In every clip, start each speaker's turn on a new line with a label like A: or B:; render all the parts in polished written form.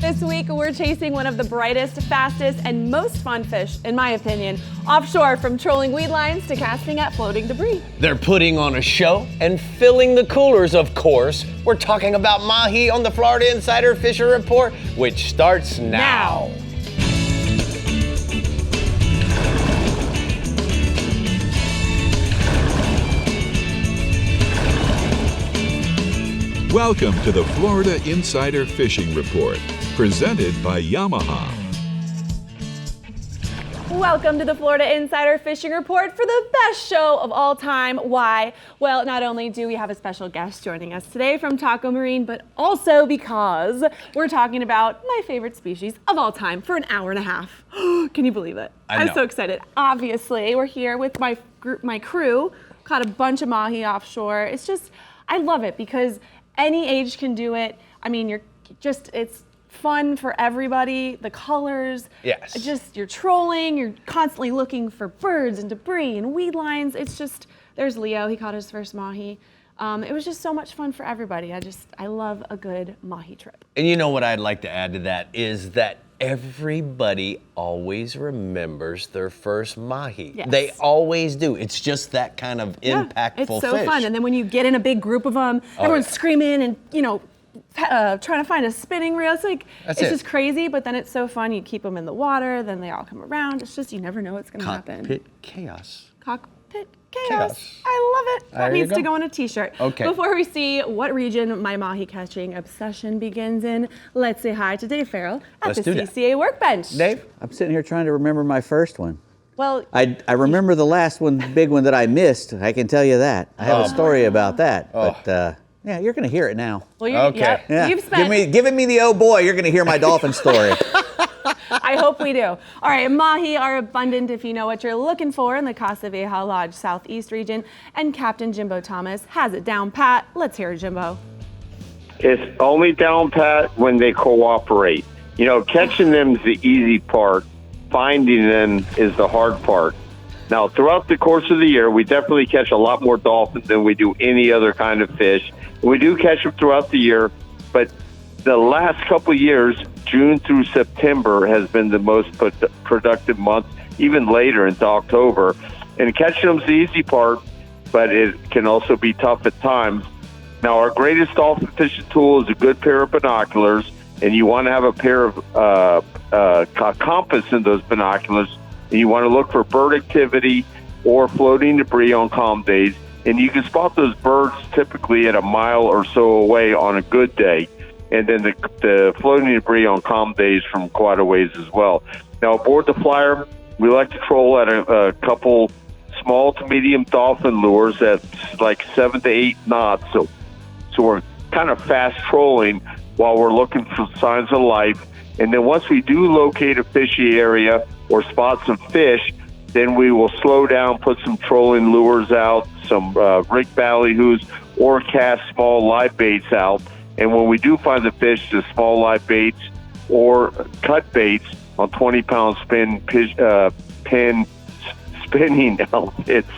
A: This week, we're chasing one of the brightest, fastest, and most fun fish, in my opinion, offshore, from trolling weed lines to casting at floating debris.
B: They're putting on a show and filling the coolers, of course. We're talking about Mahi on the Florida Insider Fishing Report, which starts now.
C: Welcome to the Florida Insider Fishing Report, presented by Yamaha.
A: Welcome to the Florida Insider Fishing Report for the best show of all time. Why? Well, not only do we have a special guest joining us today from Taco Marine, but also because we're talking about my favorite species of all time for an hour and a half. Can you believe it? I'm so excited. Obviously, we're here with my crew, caught a bunch of Mahi offshore. It's just, I love it because any age can do it. I mean, it's fun for everybody. The colors.
B: Yes.
A: You're trolling. You're constantly looking for birds and debris and weed lines. It's just, there's Leo. He caught his first Mahi. It was just so much fun for everybody. I love a good Mahi trip.
B: And you know what I'd like to add to that is that everybody always remembers their first Mahi.
A: Yes.
B: They always do. It's just that kind of impactful fish.
A: It's so fun. And then when you get in a big group of them, everyone's screaming and, trying to find a spinning reel. It's just crazy, but then it's so fun. You keep them in the water, then they all come around. It's just, you never know what's going to happen.
B: Cockpit chaos.
A: Cockpit chaos. I love it. That needs to go on a t-shirt.
B: Okay.
A: Before we see what region my Mahi catching obsession begins in, let's say hi to Dave Farrell at the CCA Workbench.
B: Dave?
D: I'm sitting here trying to remember my first one.
A: Well,
D: I remember the last one, the big one that I missed. I can tell you that. I have a story about that. But yeah, you're going to hear it now.
A: Well,
D: Yeah.
A: You've spent...
D: Giving me the oh boy, you're going to hear my dolphin story.
A: I hope we do. All right, Mahi are abundant if you know what you're looking for in the Casa Vieja Lodge Southeast region, and Captain Jimbo Thomas has it down pat. Let's hear it, Jimbo.
E: It's only down pat when they cooperate. Catching them is the easy part. Finding them is the hard part. Now, throughout the course of the year, we definitely catch a lot more dolphins than we do any other kind of fish. We do catch them throughout the year, but the last couple of years, June through September has been the most productive month, even later into October. And catching them is the easy part, but it can also be tough at times. Now, our greatest dolphin fishing tool is a good pair of binoculars, and you want to have a pair of compass in those binoculars, and you want to look for bird activity or floating debris on calm days. And you can spot those birds typically at a mile or so away on a good day, and then the floating debris on calm days from quite a ways as well. Now, aboard the flyer, we like to troll at a couple small to medium dolphin lures at like 7 to 8 knots. So we're kind of fast trolling while we're looking for signs of life. And then once we do locate a fishy area or spot some fish, then we will slow down, put some trolling lures out, some rig ballyhoos, or cast small live baits out. And when we do find the fish, the small live baits or cut baits on 20-pound pin spinning outfits.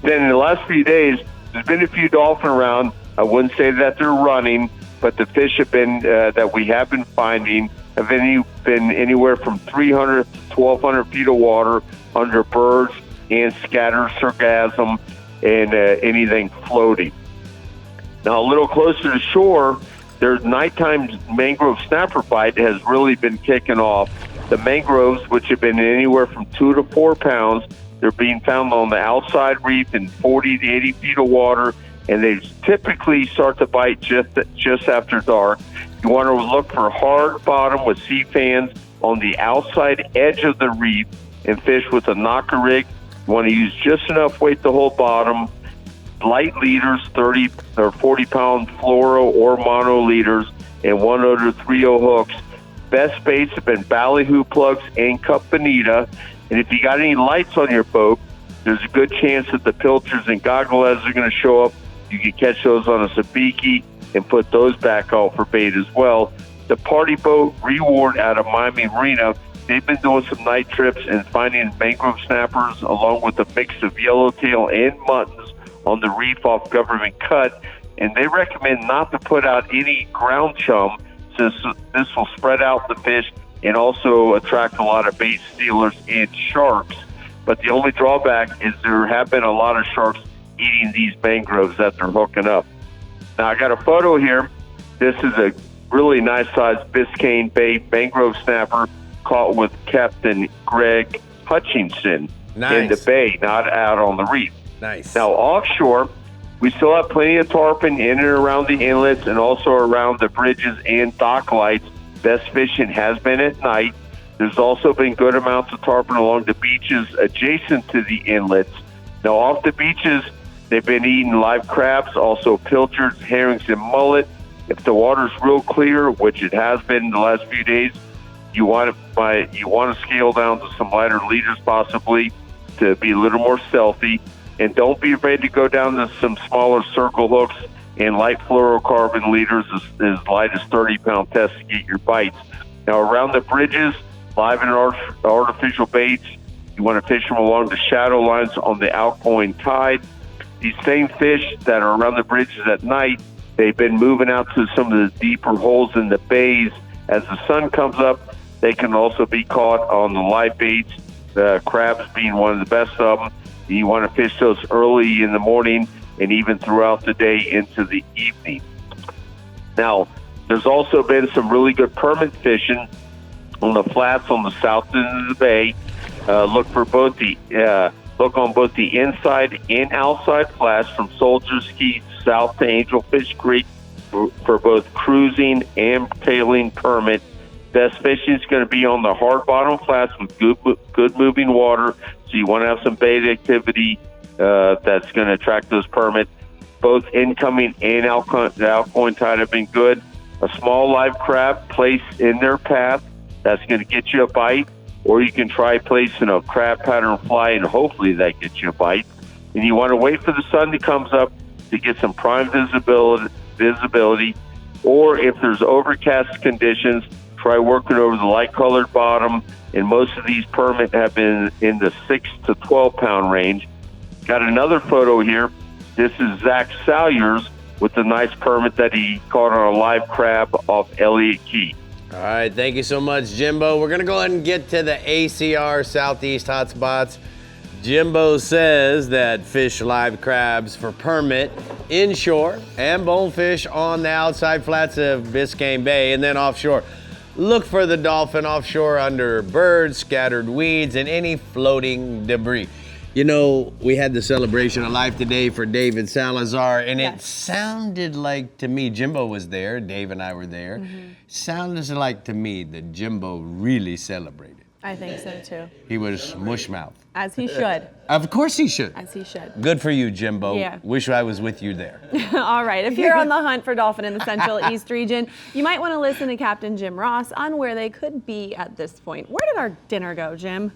E: Then in the last few days, there's been a few dolphin around. I wouldn't say that they're running, but the fish have been that we have been finding have been anywhere from 300 to 1,200 feet of water under birds and scatter sargassum and anything floating. Now, a little closer to shore, there's nighttime mangrove snapper bite has really been kicking off. The mangroves, which have been anywhere from 2 to 4 pounds, they're being found on the outside reef in 40 to 80 feet of water, and they typically start to bite just after dark. You want to look for hard bottom with sea fans on the outside edge of the reef and fish with a knocker rig. You want to use just enough weight to hold bottom. Light leaders, 30 or 40-pound fluoro or mono leaders, and 1/0 3/0 hooks. Best baits have been ballyhoo plugs and cup bonita. And if you got any lights on your boat, there's a good chance that the pilchers and goggle heads are going to show up. You can catch those on a sabiki and put those back out for bait as well. The Party Boat Reward out of Miami Marina, they've been doing some night trips and finding mangrove snappers along with a mix of yellowtail and muttons on the reef off Government Cut. And they recommend not to put out any ground chum this will spread out the fish and also attract a lot of bait stealers and sharks. But the only drawback is there have been a lot of sharks eating these mangroves that they're hooking up. Now, I got a photo here. This is a really nice sized Biscayne Bay mangrove snapper caught with Captain Greg Hutchinson in the bay, not out on the reef.
B: Nice.
E: Now, offshore, we still have plenty of tarpon in and around the inlets and also around the bridges and dock lights. Best fishing has been at night. There's also been good amounts of tarpon along the beaches adjacent to the inlets. Now, off the beaches, they've been eating live crabs, also pilchards, herrings, and mullet. If the water's real clear, which it has been in the last few days, you want to scale down to some lighter leaders possibly to be a little more stealthy. And don't be afraid to go down to some smaller circle hooks and light fluorocarbon leaders as light as 30-pound tests to get your bites. Now, around the bridges, live and artificial baits, you want to fish them along the shadow lines on the outgoing tide. These same fish that are around the bridges at night, they've been moving out to some of the deeper holes in the bays. As the sun comes up, they can also be caught on the live baits, crabs being one of the best of them. You want to fish those early in the morning and even throughout the day into the evening. Now, there's also been some really good permit fishing on the flats on the south end of the bay. Look on both the inside and outside flats from Soldier's Key south to Angelfish Creek for both cruising and tailing permit. Best fishing is going to be on the hard bottom flats with good moving water. So you want to have some bait activity that's going to attract those permits. Both incoming and outgoing tide have been good. A small live crab placed in their path, that's going to get you a bite. Or you can try placing a crab pattern fly, and hopefully that gets you a bite. And you want to wait for the sun to come up to get some prime visibility. Or if there's overcast conditions, try working over the light-colored bottom. And most of these permit have been in the 6 to 12-pound range. Got another photo here. This is Zach Salyers with the nice permit that he caught on a live crab off Elliott Key.
B: All right, thank you so much, Jimbo. We're going to go ahead and get to the ACR Southeast hotspots. Jimbo says that fish live crabs for permit inshore and bonefish on the outside flats of Biscayne Bay, and then offshore. Look for the dolphin offshore under birds, scattered weeds, and any floating debris. You know, we had the celebration of life today for David Salazar, and it sounded like to me, Jimbo was there, Dave and I were there, sounded like to me that Jimbo really celebrated.
A: I think so too.
B: He was mushmouth.
A: As he should.
B: Of course he should.
A: As he should.
B: Good for you, Jimbo.
A: Yeah.
B: Wish I was with you there.
A: All right, if you're on the hunt for dolphin in the Central East region, you might want to listen to Captain Jim Ross on where they could be at this point. Where did our dinner go, Jim?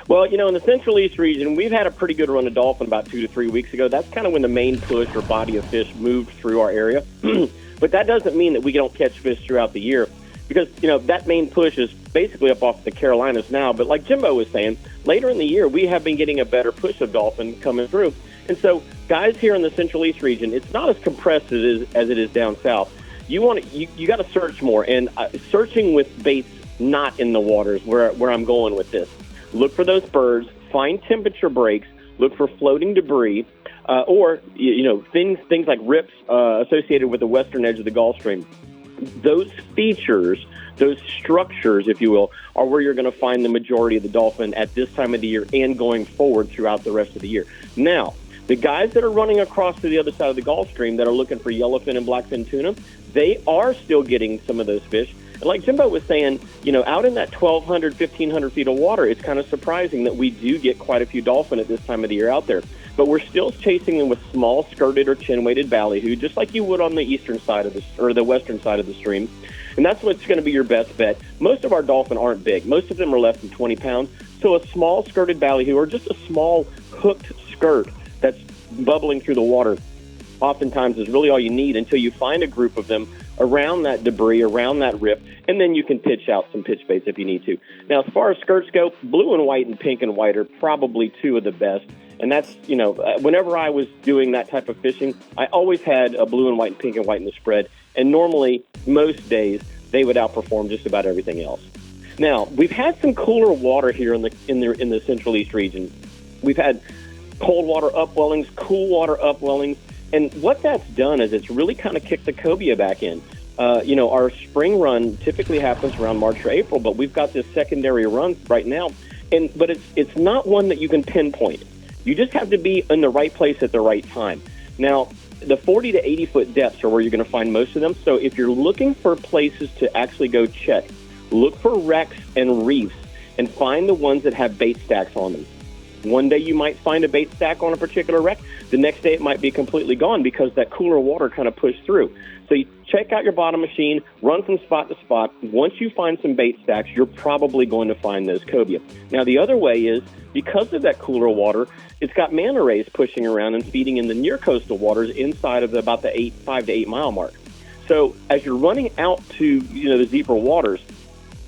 F: Well, you know, in the Central East region, we've had a pretty good run of dolphin about 2 to 3 weeks ago. That's kind of when the main push or body of fish moved through our area. But that doesn't mean that we don't catch fish throughout the year because, you know, that main push is basically up off the Carolinas now. But like Jimbo was saying, later in the year, we have been getting a better push of dolphin coming through. And so guys here in the Central East region, it's not as compressed as it is down south. You got to search more, and searching with baits not in the waters where I'm going with this. Look for those birds, find temperature breaks, look for floating debris, or things like rips associated with the western edge of the Gulf Stream. Those features, those structures, if you will, are where you're going to find the majority of the dolphin at this time of the year and going forward throughout the rest of the year. Now, the guys that are running across to the other side of the Gulf Stream that are looking for yellowfin and blackfin tuna, they are still getting some of those fish. And like Jimbo was saying, you know, out in that 1,200, 1,500 feet of water, it's kind of surprising that we do get quite a few dolphin at this time of the year out there. But we're still chasing them with small skirted or chin-weighted ballyhoo, just like you would on the eastern side of the western side of the stream. And that's what's going to be your best bet. Most of our dolphin aren't big. Most of them are less than 20 pounds. So a small skirted ballyhoo or just a small hooked skirt that's bubbling through the water oftentimes is really all you need until you find a group of them around that debris, around that rip, and then you can pitch out some pitch baits if you need to. Now, as far as skirts go, blue and white and pink and white are probably two of the best. And that's, you know, whenever I was doing that type of fishing, I always had a blue and white and pink and white in the spread. And normally, most days, they would outperform just about everything else. Now, we've had some cooler water here in the Central East region. We've had cold water upwellings, cool water upwellings, and what that's done is it's really kind of kicked the cobia back in. Our spring run typically happens around March or April, but we've got this secondary run right now, but it's not one that you can pinpoint. You just have to be in the right place at the right time. Now, the 40 to 80 foot depths are where you're going to find most of them. So if you're looking for places to actually go check, look for wrecks and reefs and find the ones that have bait stacks on them. One day you might find a bait stack on a particular wreck. The next day it might be completely gone because that cooler water kind of pushed through. So you check out your bottom machine, run from spot to spot. Once you find some bait stacks, you're probably going to find those cobia. Now, the other way is because of that cooler water, it's got manta rays pushing around and feeding in the near coastal waters inside of about the 5 to 8 mile mark. So as you're running out to the deeper waters,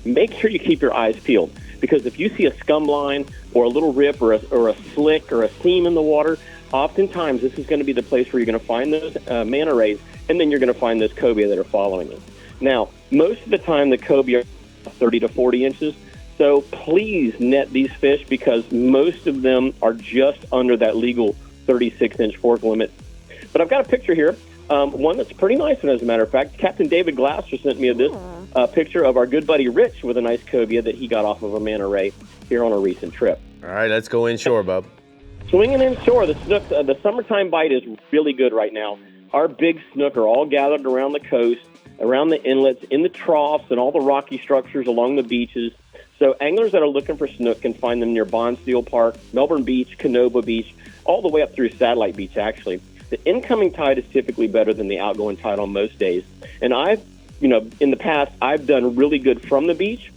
F: make sure you keep your eyes peeled. Because if you see a scum line or a little rip or a slick or a seam in the water, oftentimes this is going to be the place where you're going to find those manta rays, and then you're going to find those cobia that are following it. Now, most of the time the cobia are 30 to 40 inches, so please net these fish because most of them are just under that legal 36-inch fork limit. But I've got a picture here, one that's pretty nice, and as a matter of fact, Captain David Glasser sent me this picture of our good buddy Rich with a nice cobia that he got off of a manta ray here on a recent trip.
B: All right, let's go inshore, bub.
F: Swinging inshore, the snook, the summertime bite is really good right now. Our big snook are all gathered around the coast, around the inlets, in the troughs, and all the rocky structures along the beaches. So anglers that are looking for snook can find them near Bonsteel Park, Melbourne Beach, Canova Beach, all the way up through Satellite Beach, actually. The incoming tide is typically better than the outgoing tide on most days. And in the past, I've done really good from the beach,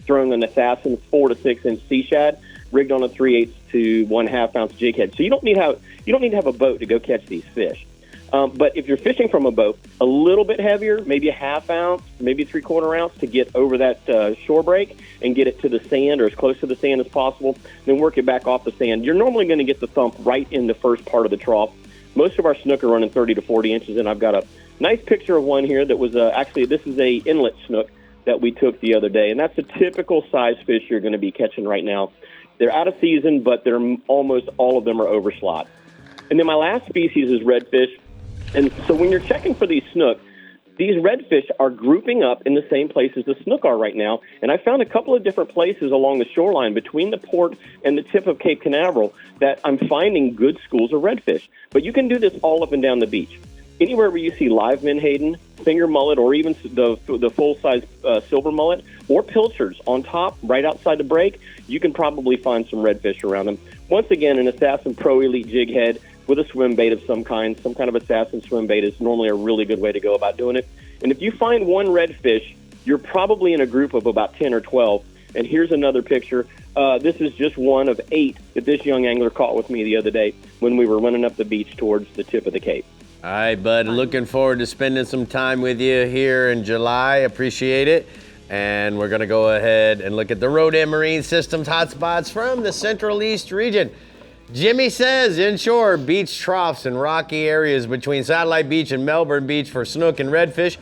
F: throwing an assassin 4 to 6 inch sea shad, rigged on a 3/8 to 1/2 ounce jig head. So you don't need to have a boat to go catch these fish. But if you're fishing from a boat, a little bit heavier, maybe a 1/2 ounce, maybe 3/4 ounce to get over that shore break and get it to the sand or as close to the sand as possible, then work it back off the sand. You're normally going to get the thump right in the first part of the trough. Most of our snook are running 30 to 40 inches, and I've got a nice picture of one here that was this is a inlet snook that we took the other day, and that's a typical size fish you're going to be catching right now. They're out of season, but they're almost all of them are overslot. And then my last species is redfish. And so when you're checking for these snook, these redfish are grouping up in the same places the snook are right now. And I found a couple of different places along the shoreline between the port and the tip of Cape Canaveral that I'm finding good schools of redfish. But you can do this all up and down the beach. Anywhere where you see live menhaden, finger mullet, or even the full-size silver mullet, or pilchards on top, right outside the break, you can probably find some redfish around them. Once again, an Assassin Pro Elite jig head with a swim bait of some kind of Assassin swim bait is normally a really good way to go about doing it. And if you find one redfish, you're probably in a group of about 10 or 12. And here's another picture. This is just one of 8 that this young angler caught with me the other day when we were running up the beach towards the tip of the Cape.
B: All right, bud. Looking forward to spending some time with you here in July. Appreciate it. And we're going to go ahead and look at the Rodan Marine Systems hotspots from the Central East region. Jimmy says inshore beach troughs and rocky areas between Satellite Beach and Melbourne Beach for snook and redfish.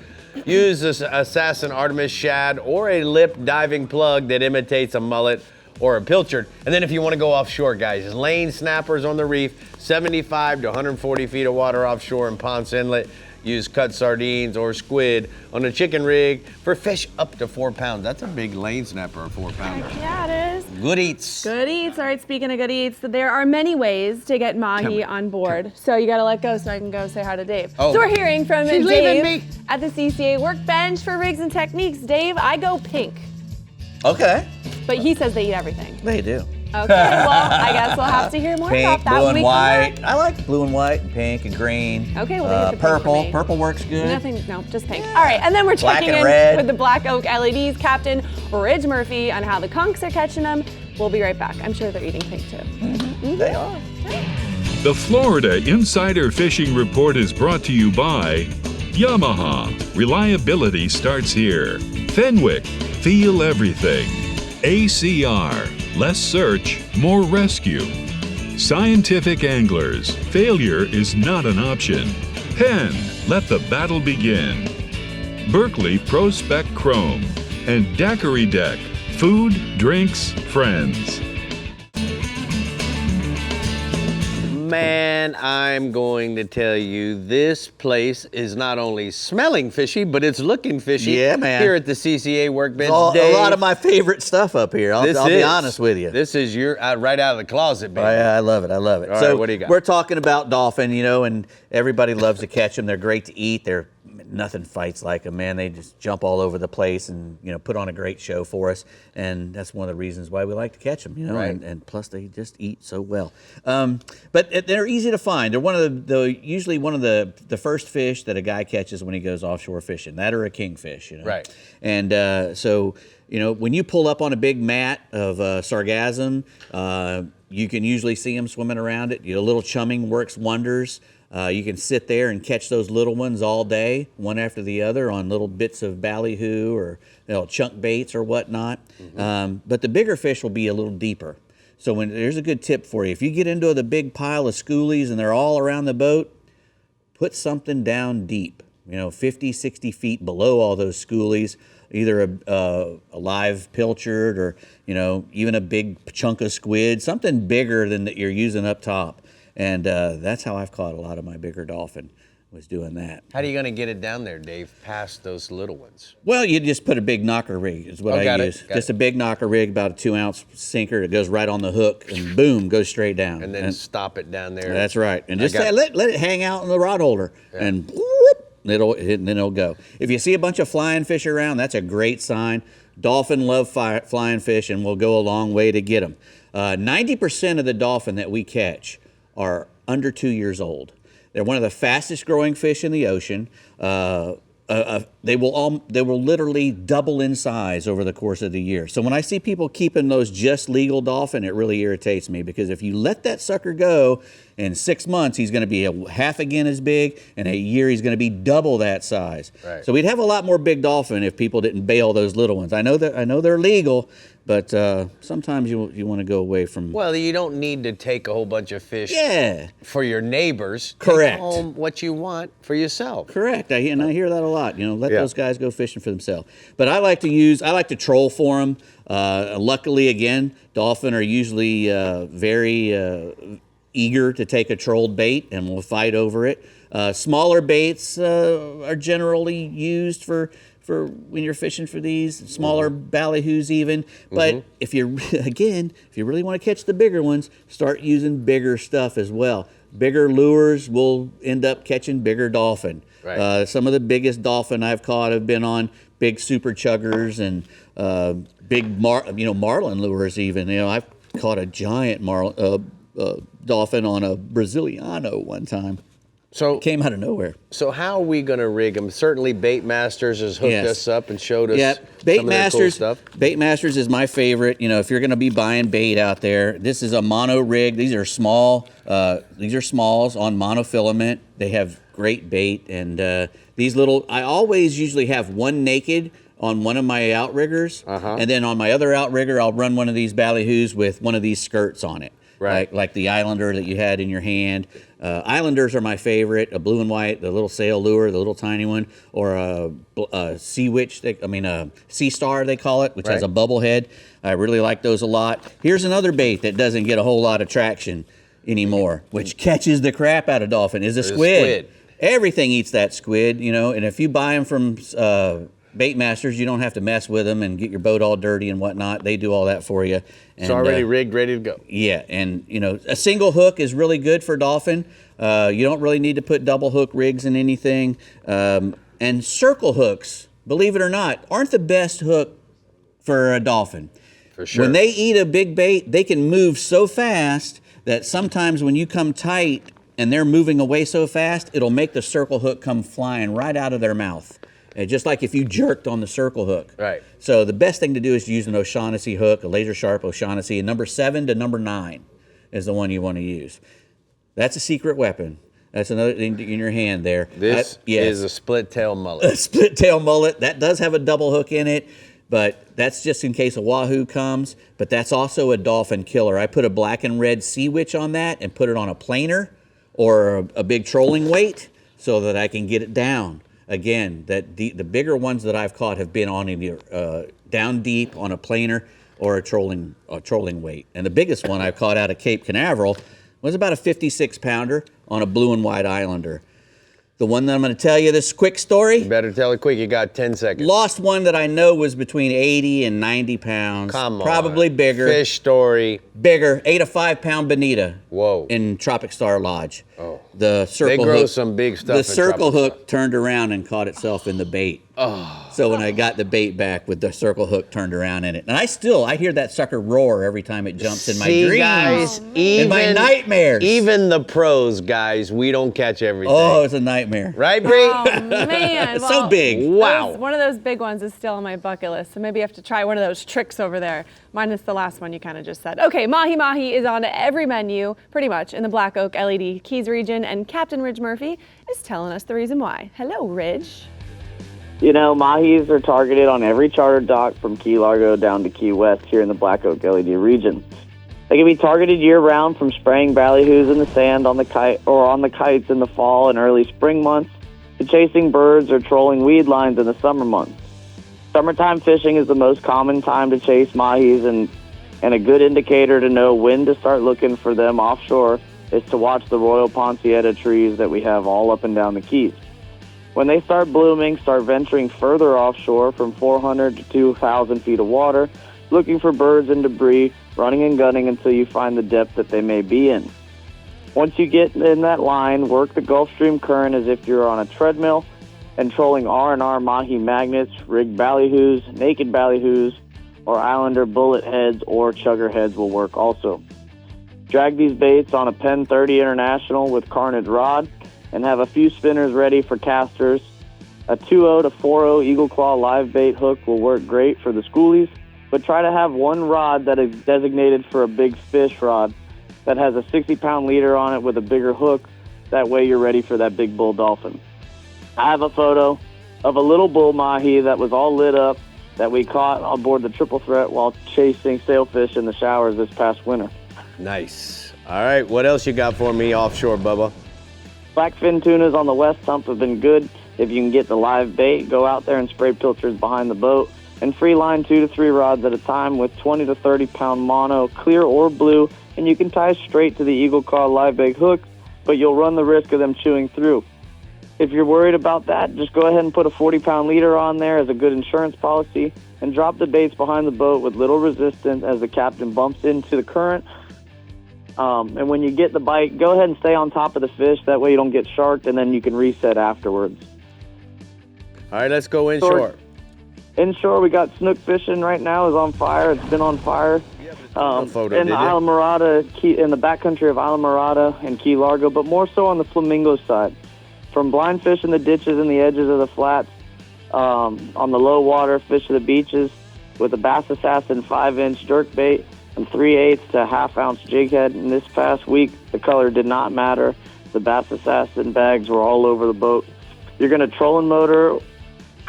B: Use this Assassin Artemis shad or a lip diving plug that imitates a mullet or a pilchard. And then if you want to go offshore, guys, lane snappers on the reef, 75 to 140 feet of water offshore in Ponce Inlet. Use cut sardines or squid on a chicken rig for fish up to 4 pounds. That's a big lane snapper, a 4 pounder.
A: Yeah, it is.
B: Good eats.
A: Good eats. All right, speaking of good eats, there are many ways to get Mahi on board. So you got to let go so I can go say hi to Dave.
B: Oh.
A: So we're hearing from
B: She's leaving
A: Dave
B: me.
A: at the CCA workbench for rigs and techniques. Dave, I go pink,
D: Okay.
A: but he says they eat everything.
D: They do.
A: Okay, well, I guess we'll have to hear more
D: Pink,
A: about that
D: blue
A: when
D: and
A: we come
D: white.
A: back.
D: I like blue and white and pink and green.
A: Okay, well, they get the pink for
D: purple.
A: me.
D: Purple works good.
A: Nothing, no, just pink. All right, and then we're
D: Black
A: checking
D: and
A: in
D: red.
A: with the Black Oak LEDs captain, Ridge Murphy, on how the conchs are catching them. We'll be right back. I'm sure they're eating pink too.
D: They are.
C: The Florida Insider Fishing Report is brought to you by Yamaha. Reliability starts here. Fenwick. Feel everything. ACR. Less search, more rescue. Scientific Anglers. Failure is not an option. Penn. Let the battle begin. Berkeley Prospect Chrome, and Daiquiri Deck, food, drinks, friends.
B: Man, I'm going to tell you, this place is not only smelling fishy, but it's looking fishy.
D: Yeah, man.
B: Here at the CCA Workbench.
D: A
B: Dave,
D: lot of my favorite stuff up here. I'll be honest with you.
B: This is your right out of the closet, baby.
D: I love it. I love it.
B: All
D: So
B: right, what do you got?
D: We're talking about dolphin, and everybody loves to catch them. They're great to eat. Nothing fights like them, man. They just jump all over the place and put on a great show for us. And that's one of the reasons why we like to catch them,
B: Right.
D: and plus they just eat so well. But they're easy to find. They're one of usually one of the first fish that a guy catches when he goes offshore fishing. That or a kingfish,
B: Right.
D: And so when you pull up on a big mat of sargassum, you can usually see them swimming around it. A little chumming works wonders. You can sit there and catch those little ones all day, one after the other, on little bits of ballyhoo or chunk baits or whatnot.
B: Mm-hmm.
D: But the bigger fish will be a little deeper. So there's a good tip for you. If you get into the big pile of schoolies and they're all around the boat, put something down deep, 50, 60 feet below all those schoolies, either a live pilchard or, even a big chunk of squid, something bigger than that you're using up top. And that's how I've caught a lot of my bigger dolphin, was doing that.
B: How are you going to get it down there, Dave, past those little ones?
D: Well, you just put a big knocker rig is what I use. Just a big knocker rig, about a 2-ounce sinker that goes right on the hook, and boom, goes straight down.
B: And then stop it down there.
D: That's right. And just let it hang out in the rod holder, and whoop, then it'll go. If you see a bunch of flying fish around, that's a great sign. Dolphin love flying fish, and will go a long way to get them. 90% of the dolphin that we catch are under 2 years old. They're one of the fastest growing fish in the ocean. They will literally double in size over the course of the year. So when I see people keeping those just legal dolphin, it really irritates me, because if you let that sucker go, in 6 months he's going to be half again as big, and a year he's going to be double that size.
B: Right.
D: So we'd have a lot more big dolphin if people didn't bail those little ones. I know they're legal, but sometimes you want to go away from.
B: Well, you don't need to take a whole bunch of fish for your neighbors.
D: Correct.
B: Take home what you want for yourself.
D: Correct. I hear that a lot. Let those guys go fishing for themselves. But I like to troll for them. Luckily, again, dolphin are usually very eager to take a trolled bait, and will fight over it. Smaller baits are generally used for when you're fishing for these smaller ballyhoos even. But if you really want to catch the bigger ones, start using bigger stuff as well. Bigger lures will end up catching bigger dolphin.
B: Right.
D: Some of the biggest dolphin I've caught have been on big super chuggers and big marlin lures even. I've caught a giant dolphin on a Braziliano one time.
B: So
D: came out of nowhere.
B: So how are we going to rig them? Certainly Bait Masters has hooked us up and showed us
D: Bait
B: some
D: Masters,
B: of their cool stuff.
D: Bait Masters is my favorite. If you're going to be buying bait out there, this is a mono rig. These are small. These are smalls on monofilament. They have great bait, and these little. I always usually have one naked on one of my outriggers, and then on my other outrigger, I'll run one of these ballyhoos with one of these skirts on it.
B: Right.
D: Like the Islander that you had in your hand. Islanders are my favorite. A blue and white, the little sail lure, the little tiny one, or a sea witch. Sea star they call it, which has a bubble head. I really like those a lot. Here's another bait that doesn't get a whole lot of traction anymore, which catches the crap out of dolphin. Is a squid. Everything eats that squid, And if you buy them from Bait Masters, you don't have to mess with them and get your boat all dirty and whatnot. They do all that for you. And,
B: it's already rigged, ready to go.
D: Yeah, and a single hook is really good for dolphin. You don't really need to put double hook rigs in anything. And circle hooks, believe it or not, aren't the best hook for a dolphin.
B: For sure.
D: When they eat a big bait, they can move so fast that sometimes when you come tight and they're moving away so fast, it'll make the circle hook come flying right out of their mouth. Just like if you jerked on the circle hook.
B: Right.
D: So the best thing to do is use an O'Shaughnessy hook, a laser sharp O'Shaughnessy, and number 7 to number 9 is the one you want to use. That's a secret weapon. That's another thing in your hand there.
B: This is a split tail mullet.
D: A split tail mullet. That does have a double hook in it, but that's just in case a wahoo comes. But that's also a dolphin killer. I put a black and red sea witch on that and put it on a planer or a big trolling weight so that I can get it down. again, the bigger ones that I've caught have been on either down deep on a planer or a trolling weight. And the biggest one I've caught out of Cape Canaveral was about a 56 pounder on a blue and white Islander. The one that I'm going to tell you this quick story.
B: You better tell it quick. You got 10 seconds.
D: Lost one that I know was between 80 and 90 pounds.
B: Come on.
D: Probably bigger.
B: Fish story.
D: Bigger. Ate a 5-pound bonita.
B: Whoa.
D: In Tropic Star Lodge.
B: Oh.
D: The circle
B: They grow
D: hook,
B: some big stuff
D: The
B: in
D: circle
B: Tropic
D: hook turned around and caught itself in the bait. Oh. So when I got the bait back with the circle hook turned around in it. And I hear that sucker roar every time it jumps in my dreams.
B: Guys,
D: in my nightmares.
B: Even the pros, guys, we don't catch everything.
D: Oh, it's a nightmare.
B: Right, Bree?
A: Oh, man.
D: It's so big.
B: Wow.
A: One of those big ones is still on my bucket list, so maybe I have to try one of those tricks over there, minus the last one you kind of just said. Okay, Mahi is on every menu, pretty much, in the Black Oak LED Keys region, and Captain Ridge Murphy is telling us the reason why. Hello, Ridge.
G: You know, mahis are targeted on every charter dock from Key Largo down to Key West here in the Black Oak LED region. They can be targeted year-round from spraying ballyhoos in the sand on the kite or on the kites in the fall and early spring months to chasing birds or trolling weed lines in the summer months. Summertime fishing is the most common time to chase mahis, and a good indicator to know when to start looking for them offshore is to watch the Royal Poncietta trees that we have all up and down the Keys. When they start blooming, start venturing further offshore from 400 to 2,000 feet of water, looking for birds and debris, running and gunning until you find the depth that they may be in. Once you get in that line, work the Gulf Stream current as if you're on a treadmill, and trolling R&R mahi magnets, rigged ballyhoos, naked ballyhoos, or Islander bullet heads or chugger heads will work also. Drag these baits on a Penn 30 International with carnage rod, and have a few spinners ready for casters. A 2.0 to 4.0 Eagle Claw live bait hook will work great for the schoolies, but try to have one rod that is designated for a big fish rod that has a 60-pound leader on it with a bigger hook. That way you're ready for that big bull dolphin. I have a photo of a little bull mahi that was all lit up that we caught on board the Triple Threat while chasing sailfish in the showers this past winter.
B: Nice. All right, what else you got for me offshore, Bubba?
G: Blackfin tunas on the west hump have been good. If you can get the live bait, go out there and spray pilchers behind the boat and free line 2 to 3 rods at a time with 20 to 30 pound mono, clear or blue, and you can tie straight to the Eagle Claw live bait hook, but you'll run the risk of them chewing through. If you're worried about that, just go ahead and put a 40-pound leader on there as a good insurance policy and drop the baits behind the boat with little resistance as the captain bumps into the current. And when you get the bite, go ahead and stay on top of the fish. That way you don't get sharked, and then you can reset afterwards.
B: All right, let's go inshore.
G: Inshore, we got snook fishing right now. Is on fire. It's been on fire.
B: Photo,
G: in the Islamorada, in the backcountry of Islamorada and Key Largo, but more so on the flamingo side. From blind fish in the ditches and the edges of the flats, on the low water, fish of the beaches with a Bass Assassin 5-inch jerkbait and 3/8 to 1/2 ounce jig head. And this past week, the color did not matter. The Bass Assassin bags were all over the boat. You're going to trolling motor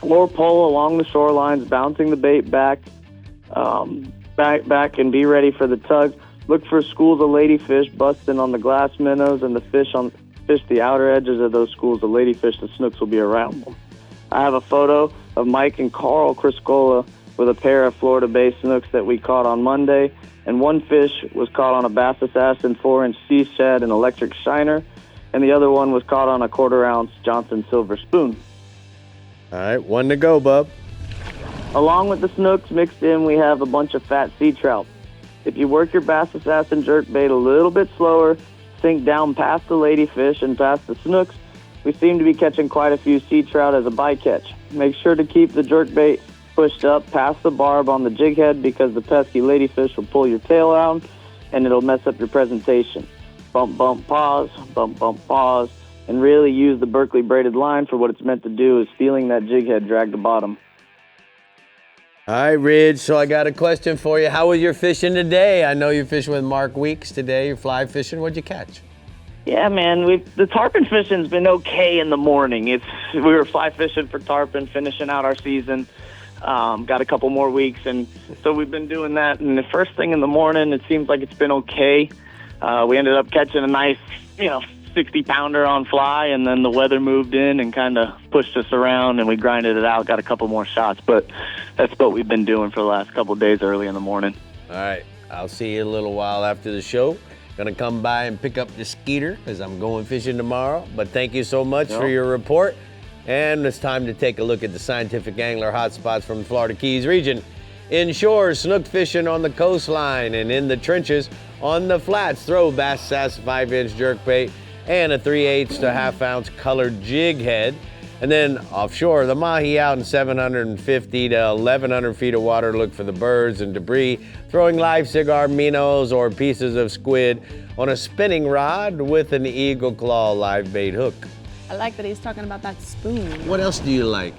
G: or pole along the shorelines, bouncing the bait back, and be ready for the tug. Look for schools of ladyfish busting on the glass minnows, and the fish the outer edges of those schools of ladyfish. The snooks will be around them. I have a photo of Mike and Carl Criscola with a pair of Florida-based snooks that we caught on Monday, and one fish was caught on a Bass Assassin 4-inch sea shad and electric shiner, and the other one was caught on a 1/4 ounce Johnson silver spoon.
B: All right, one to go, bub.
G: Along with the snooks mixed in, we have a bunch of fat sea trout. If you work your Bass Assassin jerkbait a little bit slower, sink down past the ladyfish and past the snooks, we seem to be catching quite a few sea trout as a bycatch. Make sure to keep the jerkbait pushed up past the barb on the jig head because the pesky ladyfish will pull your tail out and it'll mess up your presentation. Bump, bump, pause, and really use the Berkeley braided line for what it's meant to do, is feeling that jig head drag the bottom.
B: All right, Ridge, so I got a question for you. How was your fishing today? I know you're fishing with Mark Weeks today. You're fly fishing. What'd you catch?
G: Yeah, man, the tarpon fishing's been okay in the morning. We were fly fishing for tarpon, finishing out our season. Got a couple more weeks, and so we've been doing that. And the first thing in the morning, it seems like it's been okay. We ended up catching a nice,
H: 60-pounder on fly, and then the weather moved in and kind of pushed us around, and we grinded it out, got a couple more shots. But that's what we've been doing for the last couple of days early in the morning.
B: All right, I'll see you a little while after the show. Gonna come by and pick up the skeeter because I'm going fishing tomorrow. But thank you so much for your report. And it's time to take a look at the scientific angler hotspots from the Florida Keys region. Inshore, snook fishing on the coastline and in the trenches on the flats. Throw bass, sass, 5-inch jerkbait, and a 3/8 to half-ounce colored jig head. And then offshore, the Mahi out in 750 to 1,100 feet of water. Look for the birds and debris, throwing live cigar minnows or pieces of squid on a spinning rod with an eagle claw live bait hook.
A: I like that he's talking about that spoon.
B: What else do you like?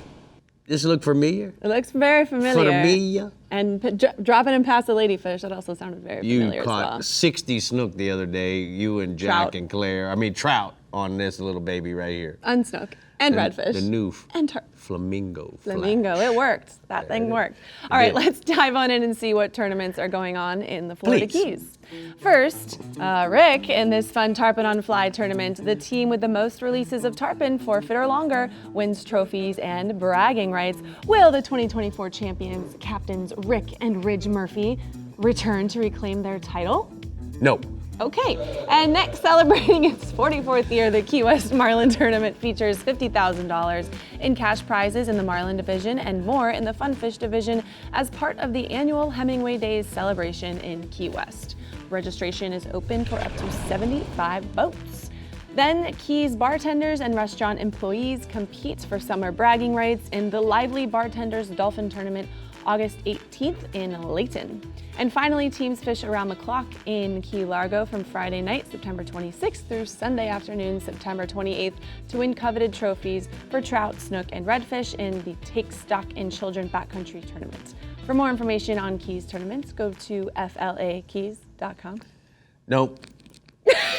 B: Does it look familiar?
A: It looks very familiar.
B: Familiar?
A: And dropping him past the ladyfish, that also sounded very familiar
B: You
A: as
B: caught
A: well.
B: 60 snook the other day, you and Jack
A: Trout.
B: and Claire. I mean, trout on this little baby right here.
A: Unsnook. And redfish.
B: The new
A: and
B: flamingo.
A: Flamingo.
B: flash.
A: It worked. That thing worked. All right,
B: did.
A: let's dive on in and see what tournaments are going on in the Florida
B: Please.
A: Keys. First, Rick, in this fun Tarpon on Fly tournament, the team with the most releases of tarpon, 4 foot or longer, wins trophies and bragging rights. Will the 2024 champions, captains Rick and Ridge Murphy, return to reclaim their title?
B: No.
A: Okay, and next, celebrating its 44th year, the Key West Marlin Tournament features $50,000 in cash prizes in the Marlin Division and more in the Funfish Division as part of the annual Hemingway Days celebration in Key West. Registration is open for up to 75 boats. Then, Keys bartenders and restaurant employees compete for summer bragging rights in the Lively Bartenders Dolphin Tournament August 18th in Layton. And finally, teams fish around the clock in Key Largo from Friday night, September 26th through Sunday afternoon, September 28th to win coveted trophies for trout, snook, and redfish in the Take Stock in Children Backcountry Tournament. For more information on Keys tournaments, go to flakeys.com.
B: Nope.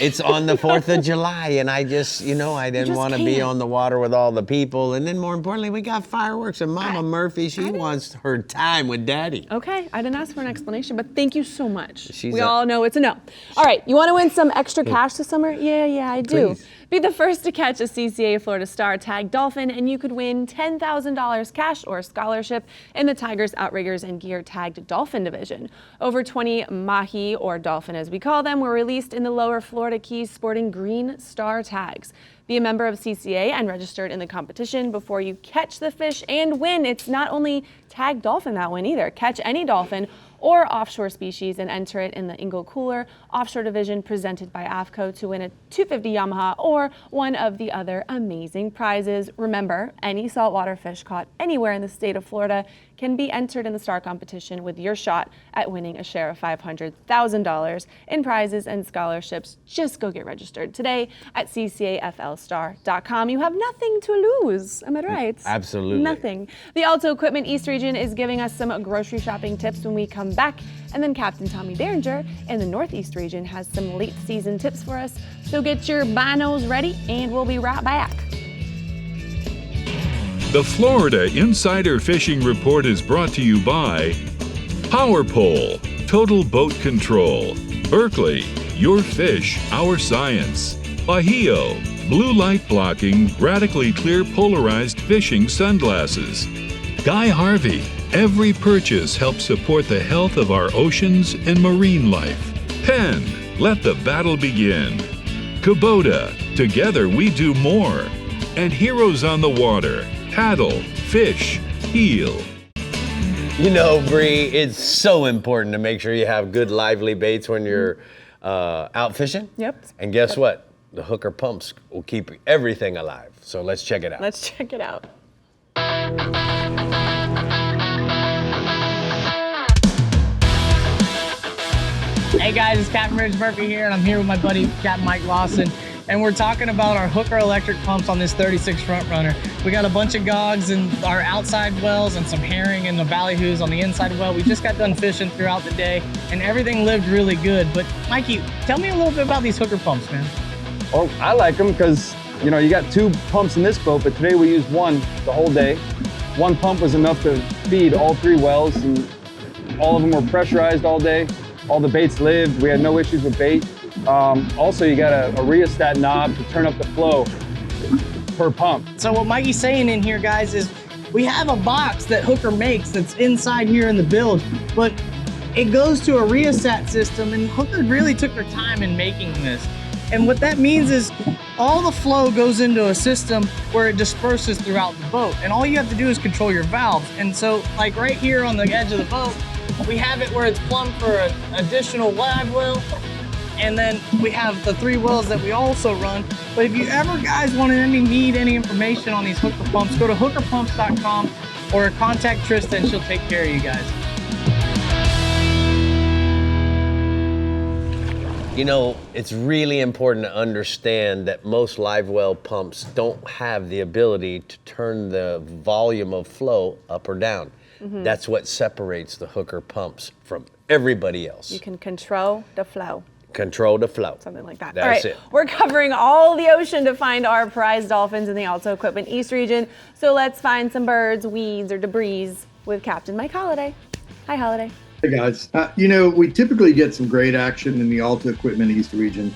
B: It's on the 4th of July, and I just, I didn't want to be
A: can't.
B: on the water with all the people. And then more importantly, we got fireworks, and Mama Murphy, she wants her time with Daddy.
A: Okay, I didn't ask for an explanation, but thank you so much.
B: She's
A: We
B: a-
A: all know it's a no. All right, you want to win some extra cash this summer? Yeah, I do.
B: Please.
A: Be the first to catch a CCA Florida Star tagged Dolphin, and you could win $10,000 cash or scholarship in the Tigers, Outriggers, and Gear tagged Dolphin division. Over 20 Mahi, or Dolphin as we call them, were released in the lower Florida Keys sporting green star tags. Be a member of CCA and registered in the competition before you catch the fish and win. It's not only tag dolphin that win either. Catch any dolphin or offshore species and enter it in the Ingle Cooler Offshore Division presented by AFCO to win a 250 Yamaha or one of the other amazing prizes. Remember, any saltwater fish caught anywhere in the state of Florida can be entered in the star competition with your shot at winning a share of $500,000 in prizes and scholarships. Just go get registered today at ccaflstar.com. You have nothing to lose. Am I right?
B: Absolutely.
A: Nothing. The Alto Equipment East Region is giving us some grocery shopping tips when we come back. And then Captain Tommy Derringer in the Northeast region has some late season tips for us. So get your binos ready and we'll be right back.
C: The Florida Insider Fishing Report is brought to you by Power Pole, Total Boat Control, Berkeley, Your Fish, Our Science, Bahio, Blue Light Blocking, Radically Clear Polarized Fishing Sunglasses, Guy Harvey, every purchase helps support the health of our oceans and marine life. Penn, let the battle begin. Kubota, together we do more. And Heroes on the Water, paddle, fish, heal.
B: You know, Bree, it's so important to make sure you have good lively baits when you're out fishing.
A: Yep.
B: And guess what? The hooker pumps will keep everything alive. So let's check it out.
A: Let's check it out.
I: Hey guys, it's Captain Ridge Murphy here, and I'm here with my buddy Captain Mike Lawson, and we're talking about our hooker electric pumps on this 36 Front Runner. We got a bunch of gogs in our outside wells and some herring and the ballyhoos on the inside well. We just got done fishing throughout the day, and everything lived really good. But Mikey, tell me a little bit about these hooker pumps, man.
J: Oh, I like them because, you know, you got 2 pumps in this boat, but today we used 1 the whole day. 1 pump was enough to feed all 3 wells, and all of them were pressurized all day. All the baits lived. We had no issues with bait. Also, you got a rheostat knob to turn up the flow per pump.
I: So what Mikey's saying in here, guys, is we have a box that Hooker makes that's inside here in the build, but it goes to a rheostat system, and Hooker really took their time in making this. And what that means is all the flow goes into a system where it disperses throughout the boat. And all you have to do is control your valves. And so like right here on the edge of the boat, we have it where it's plumbed for an additional live well. And then we have the 3 wells that we also run. But if you ever guys need any information on these Hooker pumps, go to hookerpumps.com or contact Tristan. She'll take care of you guys.
B: You know, it's really important to understand that most live well pumps don't have the ability to turn the volume of flow up or down. That's what separates the Hooker pumps from everybody else.
A: You can control the flow.
B: Control the flow.
A: Something like that.
B: That's
A: All right,
B: it.
A: We're covering all the ocean to find our prized dolphins in the Alto Equipment East region. So let's find some birds, weeds, or debris with Captain Mike Holliday. Hi, Holliday.
K: Hey guys, we typically get some great action in the Alta Equipment East region,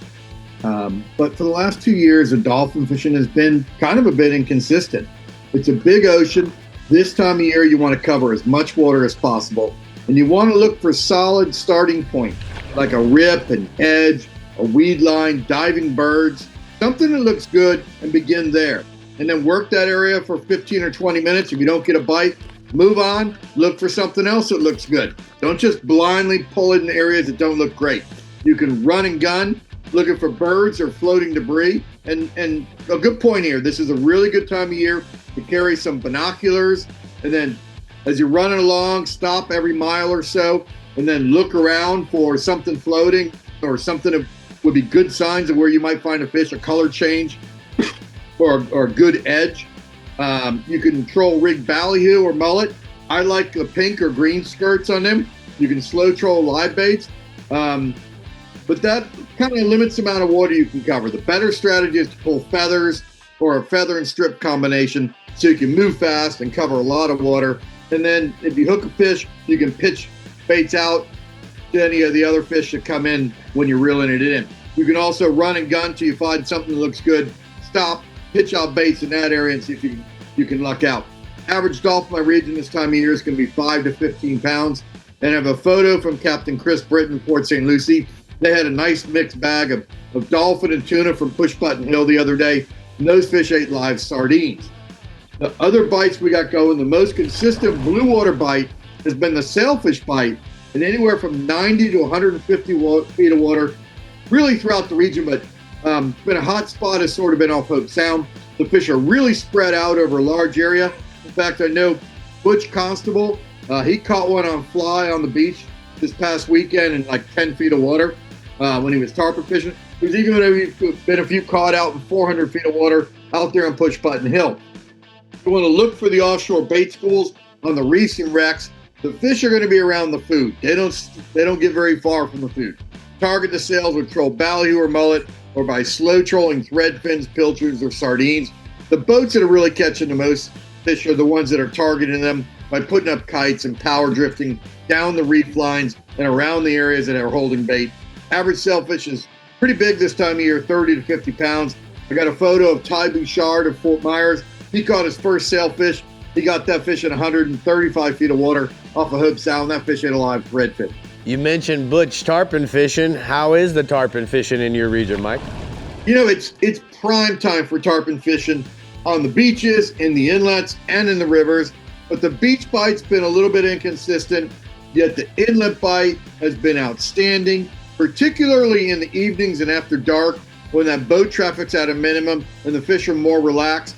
K: but for the last 2 years, the dolphin fishing has been kind of a bit inconsistent. It's a big ocean. This time of year, you want to cover as much water as possible, and you want to look for solid starting point, like a rip, an edge, a weed line, diving birds, something that looks good, and begin there. And then work that area for 15 or 20 minutes. If you don't get a bite, move on, look for something else that looks good. Don't just blindly pull it in areas that don't look great. You can run and gun, looking for birds or floating debris. And a good point here, this is a really good time of year to carry some binoculars. And then as you're running along, stop every mile or so, and then look around for something floating or something that would be good signs of where you might find a fish, a color change or a good edge. You can control rig ballyhoo or mullet. I like the pink or green skirts on them. You can slow troll live baits. But that kind of limits the amount of water you can cover. The better strategy is to pull feathers or a feather and strip combination so you can move fast and cover a lot of water. And then if you hook a fish, you can pitch baits out to any of the other fish that come in when you're reeling it in. You can also run and gun till you find something that looks good. Stop, pitch out baits in that area and see if you can luck out. Average dolphin in my region this time of year is going to be 5 to 15 pounds. And I have a photo from Captain Chris Britton, Port St. Lucie. They had a nice mixed bag of dolphin and tuna from Push Button Hill the other day. And those fish ate live sardines. The other bites we got going, the most consistent blue water bite has been the sailfish bite, and anywhere from 90 to 150 feet of water, really throughout the region, but it's been a hot spot has sort of been off Hope Sound. The fish are really spread out over a large area. In fact, I know Butch Constable, he caught one on fly on the beach this past weekend in like 10 feet of water when he was tarpon fishing. There's even been a few caught out in 400 feet of water out there on Push Button Hill. You want to look for the offshore bait schools on the reefs and wrecks. The fish are going to be around the food. They don't get very far from the food. Target the sails with troll ballyhoo or mullet, or by slow trolling thread fins, pilchards, or sardines. The boats that are really catching the most fish are the ones that are targeting them by putting up kites and power drifting down the reef lines and around the areas that are holding bait. Average sailfish is pretty big this time of year, 30 to 50 pounds. I got a photo of Ty Bouchard of Fort Myers. He caught his first sailfish. He got that fish in 135 feet of water off of Hope Sound. That fish ate a live redfin.
B: You mentioned Butch tarpon fishing. How is the tarpon fishing in your region, Mike?
K: You know, it's prime time for tarpon fishing on the beaches, in the inlets, and in the rivers. But the beach bite's been a little bit inconsistent, yet the inlet bite has been outstanding, particularly in the evenings and after dark when that boat traffic's at a minimum and the fish are more relaxed.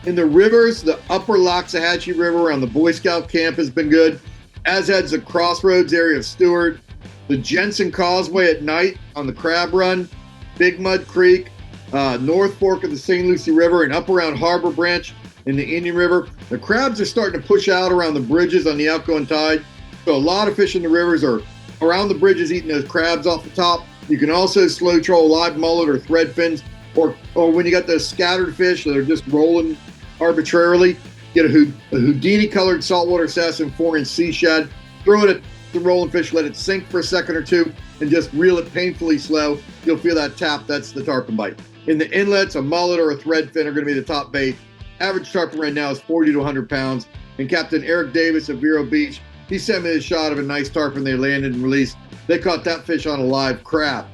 K: In the rivers, the upper Loxahatchee River around the Boy Scout camp has been good, as has the Crossroads area of Stewart, the Jensen Causeway at night on the Crab Run, Big Mud Creek, North Fork of the St. Lucie River, and up around Harbor Branch in the Indian River. The crabs are starting to push out around the bridges on the outgoing tide, so a lot of fish in the rivers are around the bridges eating those crabs off the top. You can also slow troll live mullet or thread fins, or when you got those scattered fish that are just rolling arbitrarily, get a Houdini colored saltwater assassin 4-inch sea shad, throw it the rolling fish, let it sink for a second or two, and just reel it painfully slow. You'll feel that tap. That's the tarpon bite. In the inlets, a mullet or a threadfin are going to be the top bait. Average tarpon right now is 40 to 100 pounds. And Captain Eric Davis of Vero Beach, he sent me a shot of a nice tarpon they landed and released. They caught that fish on a live crab.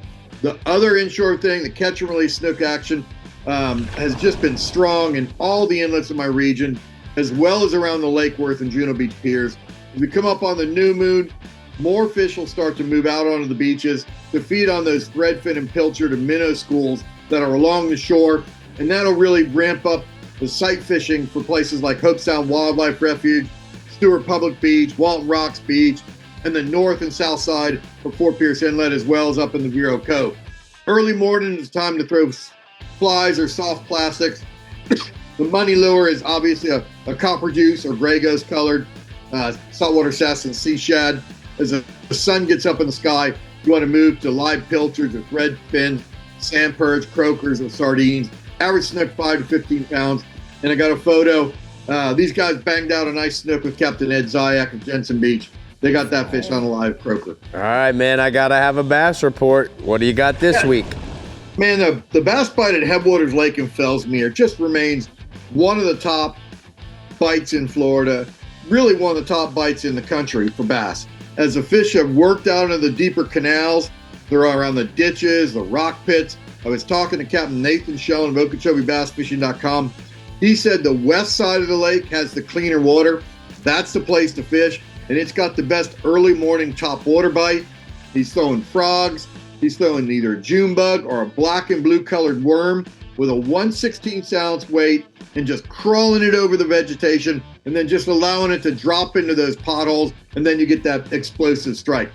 K: The other inshore thing, the catch and release snook action, has just been strong in all the inlets of my region, as well as around the Lake Worth and Juno Beach piers. If we come up on the new moon, more fish will start to move out onto the beaches to feed on those threadfin and pilchard and minnow schools that are along the shore, and that'll really ramp up the sight fishing for places like Hope Sound Wildlife Refuge, Stewart Public Beach, Walton Rocks Beach, and the north and south side of Fort Pierce Inlet, as well as up in the Vero Cove. Early morning is time to throw flies or soft plastics. The money lure is obviously a copper juice or gray ghost colored saltwater sass and sea shad. As the sun gets up in the sky, you want to move to live pilchards or threadfin, sand perch, croakers, or sardines. Average snook 5 to 15 pounds. And I got a photo. These guys banged out a nice snook with Captain Ed Zayak of Jensen Beach. They got that fish on a live croaker.
B: All right, man, I got to have a bass report. What do you got this week?
K: Man, the bass bite at Headwaters Lake in Fellsmere just remains one of the top bites in Florida, really one of the top bites in the country for bass. As the fish have worked out into the deeper canals, they're around the ditches, the rock pits. I was talking to Captain Nathan Shellen of OkeechobeeBassFishing.com. He said the west side of the lake has the cleaner water. That's the place to fish, and it's got the best early morning top water bite. He's throwing frogs. He's throwing either a June bug or a black and blue colored worm with a 1/16 ounce weight and just crawling it over the vegetation and then just allowing it to drop into those potholes, and then you get that explosive strike.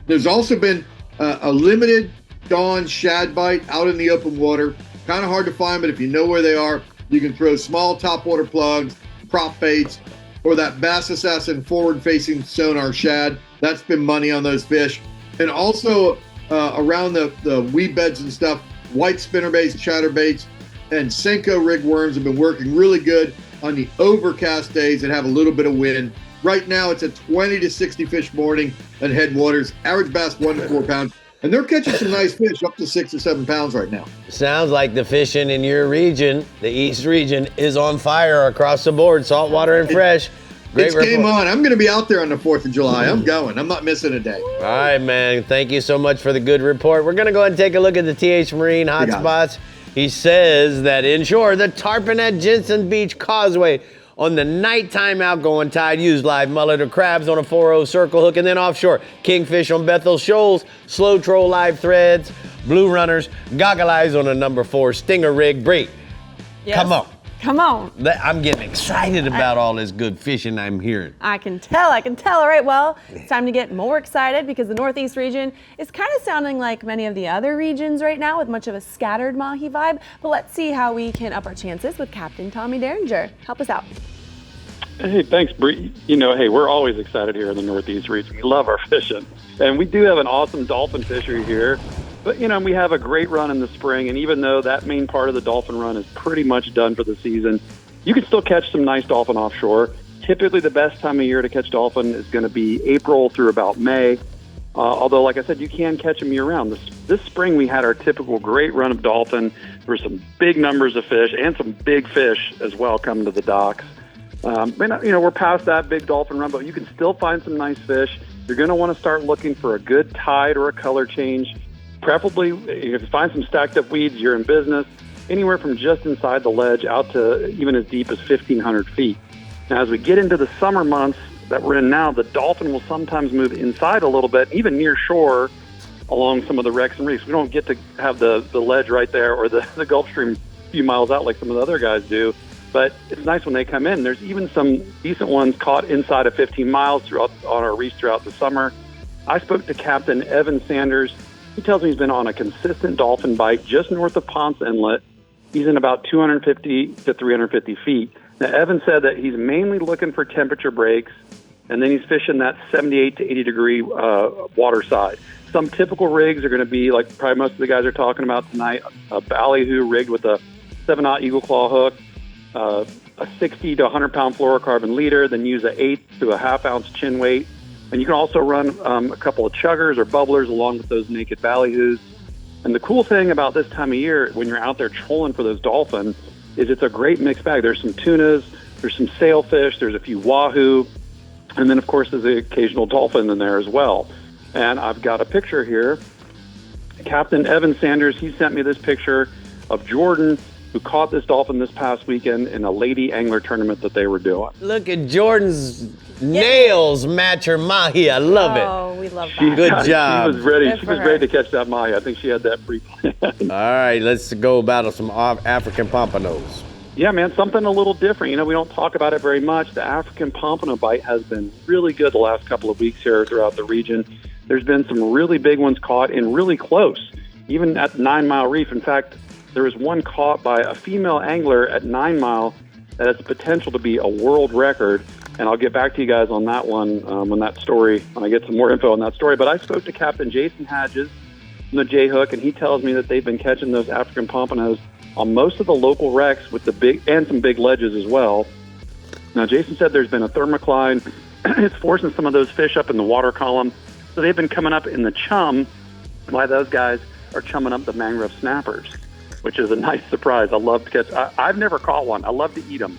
K: There's also been a limited dawn shad bite out in the open water. Kind of hard to find, but if you know where they are, you can throw small topwater plugs, prop baits, or that Bass Assassin forward-facing sonar shad. That's been money on those fish. And also around the weed beds and stuff, white spinnerbaits, chatterbaits, and Senko rig worms have been working really good on the overcast days that have a little bit of wind. Right now, it's a 20 to 60 fish morning at Headwaters. Average bass 1 to 4 pounds. And they're catching some nice fish, up to 6 or 7 pounds right now.
B: Sounds like the fishing in your region, the East region, is on fire across the board, saltwater and fresh. Great
K: It's game on. I'm going to be out there on the 4th of July. I'm going. I'm not missing a day.
B: All right, man. Thank you so much for the good report. We're going to go ahead and take a look at the TH Marine hotspots. He says that inshore, the tarpon at Jensen Beach Causeway on the nighttime outgoing tide, use live mullet or crabs on a 4-0 circle hook, and then offshore, kingfish on Bethel Shoals, slow troll live threads, blue runners, goggle eyes on a number 4 stinger rig. Bree, come on.
A: Come on.
B: I'm getting excited about all this good fishing I'm hearing.
A: I can tell. All right, well, it's time to get more excited because the Northeast region is kind of sounding like many of the other regions right now with much of a scattered Mahi vibe. But let's see how we can up our chances with Captain Tommy Derringer. Help us out.
L: Hey, thanks, Bree. Hey, we're always excited here in the Northeast region. We love our fishing. And we do have an awesome dolphin fishery here. But, we have a great run in the spring, and even though that main part of the dolphin run is pretty much done for the season, you can still catch some nice dolphin offshore. Typically, the best time of year to catch dolphin is going to be April through about May. Although, like I said, you can catch them year-round. This spring, we had our typical great run of dolphin. There were some big numbers of fish and some big fish as well coming to the docks. We're past that big dolphin run, but you can still find some nice fish. You're going to want to start looking for a good tide or a color change. Preferably, if you find some stacked up weeds, you're in business. Anywhere from just inside the ledge out to even as deep as 1,500 feet. Now, as we get into the summer months that we're in now, the dolphin will sometimes move inside a little bit, even near shore along some of the wrecks and reefs. We don't get to have the ledge right there or the Gulf Stream a few miles out like some of the other guys do. But it's nice when they come in. There's even some decent ones caught inside of 15 miles on our reefs throughout the summer. I spoke to Captain Evan Sanders. He tells me he's been on a consistent dolphin bite just north of Ponce Inlet. He's in about 250 to 350 feet. Now, Evan said that he's mainly looking for temperature breaks, and then he's fishing that 78 to 80 degree water side. Some typical rigs are going to be, like probably most of the guys are talking about tonight, a ballyhoo rigged with a 7/0 Eagle Claw hook, a 60 to 100 pound fluorocarbon leader, then use an 1/8 to a 1/2 ounce chin weight. And you can also run a couple of chuggers or bubblers along with those naked ballyhoos. And the cool thing about this time of year, when you're out there trolling for those dolphin, is it's a great mixed bag. There's some tunas, there's some sailfish, there's a few wahoo, and then, of course, there's the occasional dolphin in there as well. And I've got a picture here. Captain Evan Sanders, he sent me this picture of Jordan, who caught this dolphin this past weekend in a lady angler tournament that they were doing.
B: Look at Jordan's nails match her Mahi. I love it.
A: Oh, we love that.
B: Good job.
L: She was ready.
A: Good
L: She
A: for
L: was
A: her.
L: ready to catch that Mahi. I think she had that pre-planned.
B: All right, let's go battle some African pompanos.
L: Yeah, man, something a little different. You know, we don't talk about it very much. The African pompano bite has been really good the last couple of weeks here throughout the region. There's been some really big ones caught and really close, even at 9 Mile Reef. In fact, there was one caught by a female angler at 9 Mile that has the potential to be a world record. And I'll get back to you guys on that one when I get some more info on that story. But I spoke to Captain Jason Hadges from the J-Hook, and he tells me that they've been catching those African pompanos on most of the local wrecks with the big and some big ledges as well. Now, Jason said there's been a thermocline. It's forcing some of those fish up in the water column. So they've been coming up in the chum while those guys are chumming up the mangrove snappers, which is a nice surprise. I love to catch. I've never caught one. I love to eat them,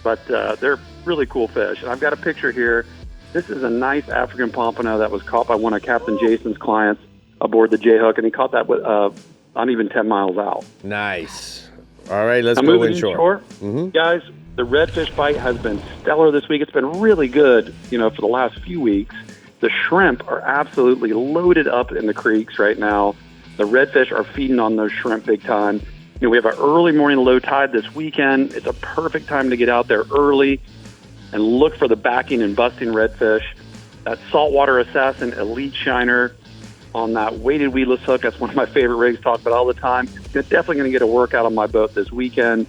L: but they're really cool fish. And I've got a picture here. This is a nice African pompano that was caught by one of Captain Jason's clients aboard the J-Hook, and he caught that with not even 10 miles out.
B: Nice. All right, let's
L: I'm
B: go
L: moving
B: inshore.
L: Guys, the redfish bite has been stellar this week. It's been really good, for the last few weeks. The shrimp are absolutely loaded up in the creeks right now. The redfish are feeding on those shrimp big time. We have an early morning low tide this weekend. It's a perfect time to get out there early and look for the backing and busting redfish. That saltwater assassin elite shiner on that weighted weedless hook. That's one of my favorite rigs, talk about all the time. You're definitely going to get a workout on my boat this weekend.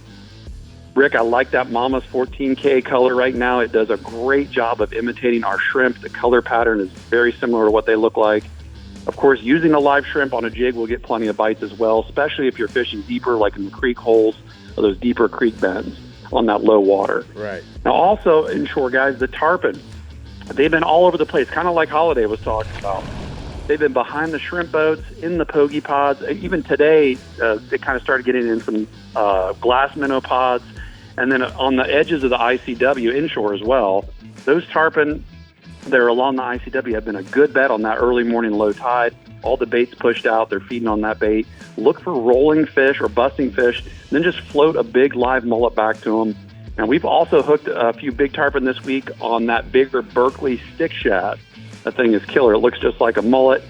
L: Rick, I like that Mama's 14K color right now. It does a great job of imitating our shrimp. The color pattern is very similar to what they look like. Of course, using a live shrimp on a jig will get plenty of bites as well, especially if you're fishing deeper, like in the creek holes or those deeper creek bends on that low water.
B: Right.
L: Now, also, inshore guys, the tarpon, they've been all over the place, kind of like Holiday was talking about. They've been behind the shrimp boats, in the pogie pods. Even today, they kind of started getting in some glass minnow pods. And then on the edges of the ICW, inshore as well, those tarpon that are along the ICW have been a good bet on that early morning low tide. All the bait's pushed out. They're feeding on that bait. Look for rolling fish or busting fish, then just float a big live mullet back to them. And we've also hooked a few big tarpon this week on that bigger Berkeley stick shad. That thing is killer. It looks just like a mullet.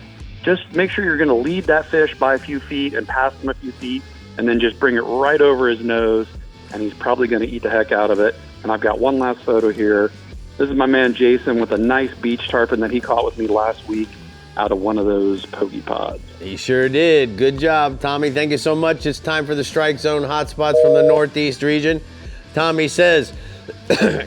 L: Just make sure you're going to lead that fish by a few feet and pass him a few feet, and then just bring it right over his nose, and he's probably going to eat the heck out of it. And I've got one last photo here. This is my man Jason with a nice beach tarpon that he caught with me last week out of one of those pogie pods.
B: He sure did. Good job, Tommy. Thank you so much. It's time for the Strike Zone hotspots from the Northeast region. Tommy says,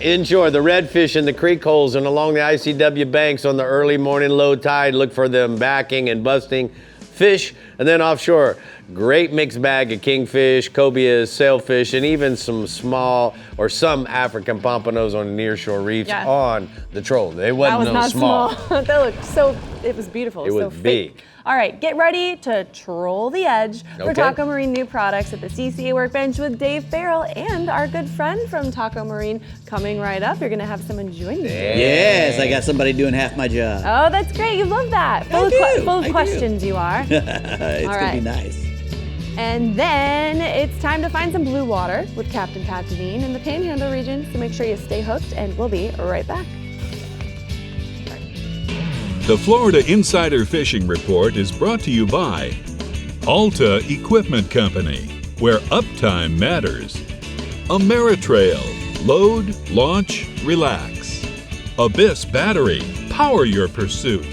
B: inshore, the redfish in the creek holes and along the ICW banks on the early morning low tide. Look for them backing and busting fish. And then offshore, great mixed bag of kingfish, cobias, sailfish, and even some African pompanos on nearshore reefs on the troll. They wasn't
A: That was not small. That looked so, it was beautiful.
B: It was
A: so
B: big.
A: Fake. All right, get ready to troll the edge for Taco Marine new products at the CCA Workbench with Dave Farrell and our good friend from Taco Marine coming right up. You're going to have someone join you.
D: Yes, I got somebody doing half my job.
A: Oh, that's great. You love that. Full of questions you are.
D: It's going to be nice.
A: And then it's time to find some blue water with Captain Pat Devine in the Panhandle region. So make sure you stay hooked, and we'll be right back.
C: The Florida Insider Fishing Report is brought to you by Alta Equipment Company, where uptime matters. Ameritrail, load, launch, relax. Abyss Battery, power your pursuit.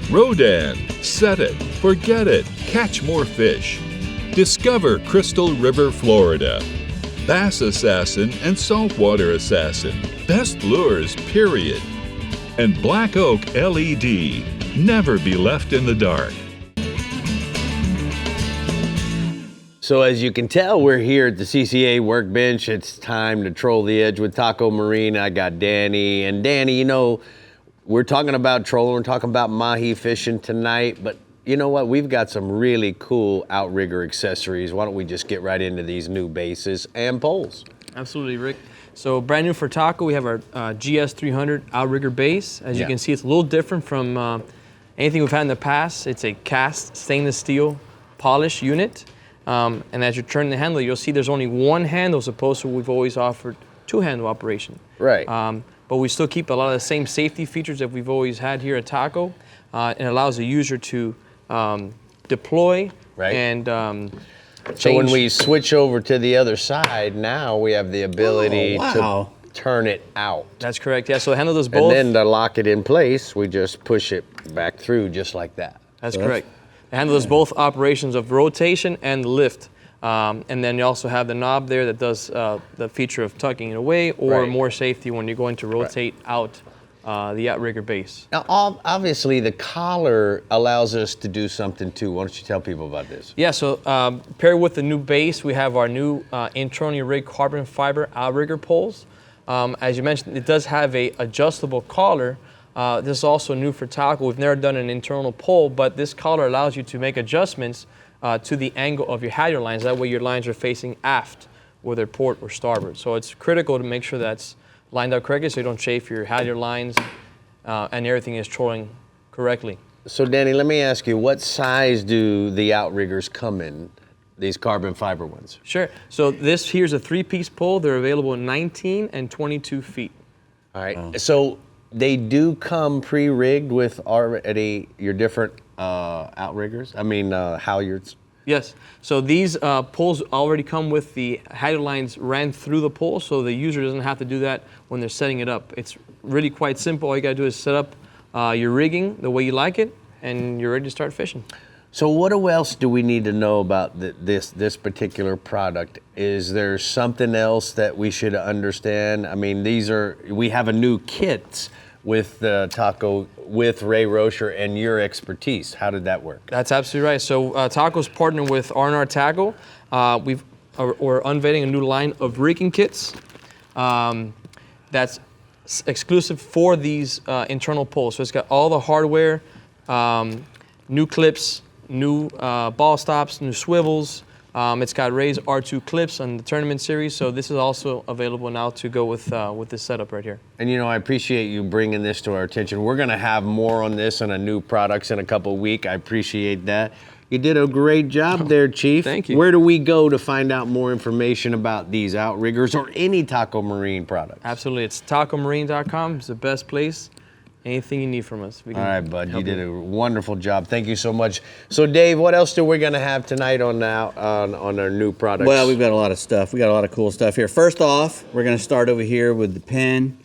C: Rodan, set it, forget it, catch more fish. Discover Crystal River, Florida. Bass Assassin and Saltwater Assassin, best lures, period. And Black Oak LED, never be left in the dark.
B: So as you can tell, we're here at the CCA Workbench. It's time to troll the edge with Taco Marine. I got Danny. And Danny, we're talking about trolling, we're talking about mahi fishing tonight, but you know what? We've got some really cool outrigger accessories. Why don't we just get right into these new bases and poles?
M: Absolutely, Rick. So brand new for Taco, we have our GS300 outrigger base. As you can see, it's a little different from anything we've had in the past. It's a cast stainless steel polish unit. And as you turn the handle, you'll see there's only one handle as opposed to we've always offered two-handle operation.
B: Right.
M: But we still keep a lot of the same safety features that we've always had here at Taco. It allows the user to deploy and
B: so when we switch over to the other side, now we have the ability to turn it out.
M: That's correct. Yeah, so the handle does both.
B: And then to lock it in place, we just push it back through just like that.
M: That's correct. The handle does both operations of rotation and lift. And then you also have the knob there that does the feature of tucking it away or more safety when you're going to rotate out the outrigger base.
B: Now, obviously, the collar allows us to do something too. Why don't you tell people about this?
M: Yeah, so paired with the new base, we have our new internally rigged carbon fiber outrigger poles. As you mentioned, it does have a adjustable collar. This is also new for Taco. We've never done an internal pole, but this collar allows you to make adjustments to the angle of your halyard lines. That way your lines are facing aft, whether port or starboard. So it's critical to make sure that's lined up correctly so you don't chafe your halyard lines and everything is trolling correctly.
B: So Danny, let me ask you, what size do the outriggers come in, these carbon fiber ones?
M: Sure. So this here's a 3-piece pole. They're available in 19 and 22 feet.
B: All right. So they do come pre-rigged with already your different outriggers? I mean, halyards?
M: Yes. So these poles already come with the halyard lines ran through the pole, so the user doesn't have to do that when they're setting it up. It's really quite simple. All you got to do is set up your rigging the way you like it, and you're ready to start fishing.
B: So what else do we need to know about this particular product? Is there something else that we should understand? I mean, we have a new kit with Taco, with Ray Rocher and your expertise. How did that work?
M: That's absolutely right. So Taco's partnered with R&R Tackle. We're unveiling a new line of rigging kits that's exclusive for these internal poles. So it's got all the hardware, new clips, new ball stops, new swivels. It's got Ray's R2 clips on the tournament series, so this is also available now to go with this setup right here.
B: And you know, I appreciate you bringing this to our attention. We're gonna have more on this and a new products in a couple of weeks. I appreciate that. You did a great job there, Chief.
M: Thank you.
B: Where do we go to find out more information about these outriggers or any Taco Marine products?
M: Absolutely, it's tacomarine.com. It's the best place. Anything you need from us.
B: All right, bud. You did a wonderful job. Thank you so much. So, Dave, what else are we going to have tonight on our new products?
D: Well, we've got a lot of stuff. We got a lot of cool stuff here. First off, we're going to start over here with the Penn.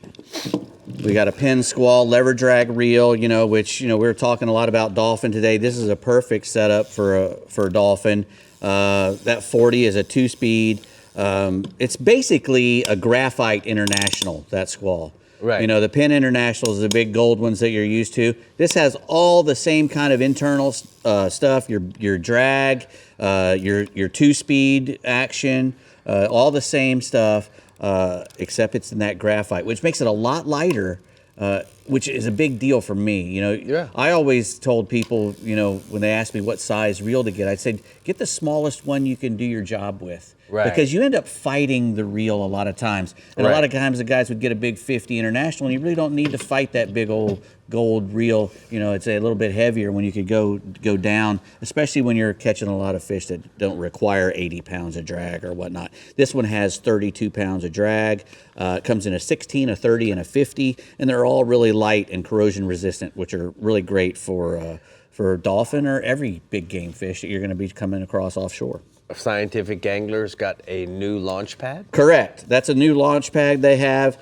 D: We got a Penn Squall lever drag reel, which, we were talking a lot about Dolphin today. This is a perfect setup for a Dolphin. That 40 is a 2-speed. It's basically a Graphite International, that Squall.
B: Right.
D: The Penn International is the big gold ones that you're used to. This has all the same kind of internal stuff, your drag, your 2-speed action, all the same stuff, except it's in that graphite, which makes it a lot lighter, which is a big deal for me. I always told people, when they asked me what size reel to get, I'd say, get the smallest one you can do your job with.
B: Right.
D: Because you end up fighting the reel a lot of times. And a lot of times the guys would get a big 50 International, and you really don't need to fight that big old gold reel. It's a little bit heavier when you could go down, especially when you're catching a lot of fish that don't require 80 pounds of drag or whatnot. This one has 32 pounds of drag. It comes in a 16, a 30, and a 50, and they're all really light and corrosion resistant, which are really great for dolphin or every big game fish that you're going to be coming across offshore.
B: Scientific Anglers got a new launch pad?
D: Correct. That's a new launch pad they have.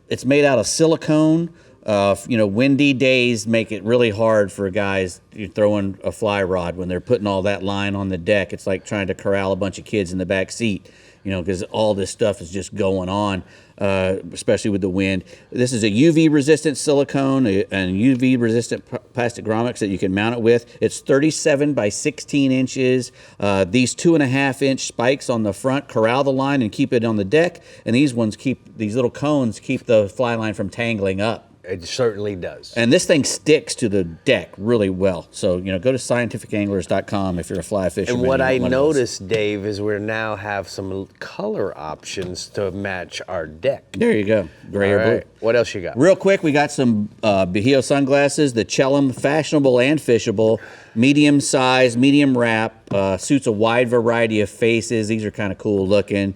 D: It's made out of silicone. Windy days make it really hard for guys throwing a fly rod when they're putting all that line on the deck. It's like trying to corral a bunch of kids in the back seat, because all this stuff is just going on, especially with the wind. This is a UV-resistant silicone and UV-resistant plastic grommets that you can mount it with. It's 37 by 16 inches. These 2.5-inch spikes on the front corral the line and keep it on the deck, and these little cones keep the fly line from tangling up.
B: It certainly does.
D: And this thing sticks to the deck really well. So, go to scientificanglers.com if you're a fly fisherman.
B: And what I noticed, Dave, is we now have some color options to match our deck.
D: There you go. Gray or blue.
B: What else you got?
D: Real quick, we got some Bahio sunglasses, the Chelum, fashionable and fishable, medium size, medium wrap, suits a wide variety of faces. These are kind of cool looking.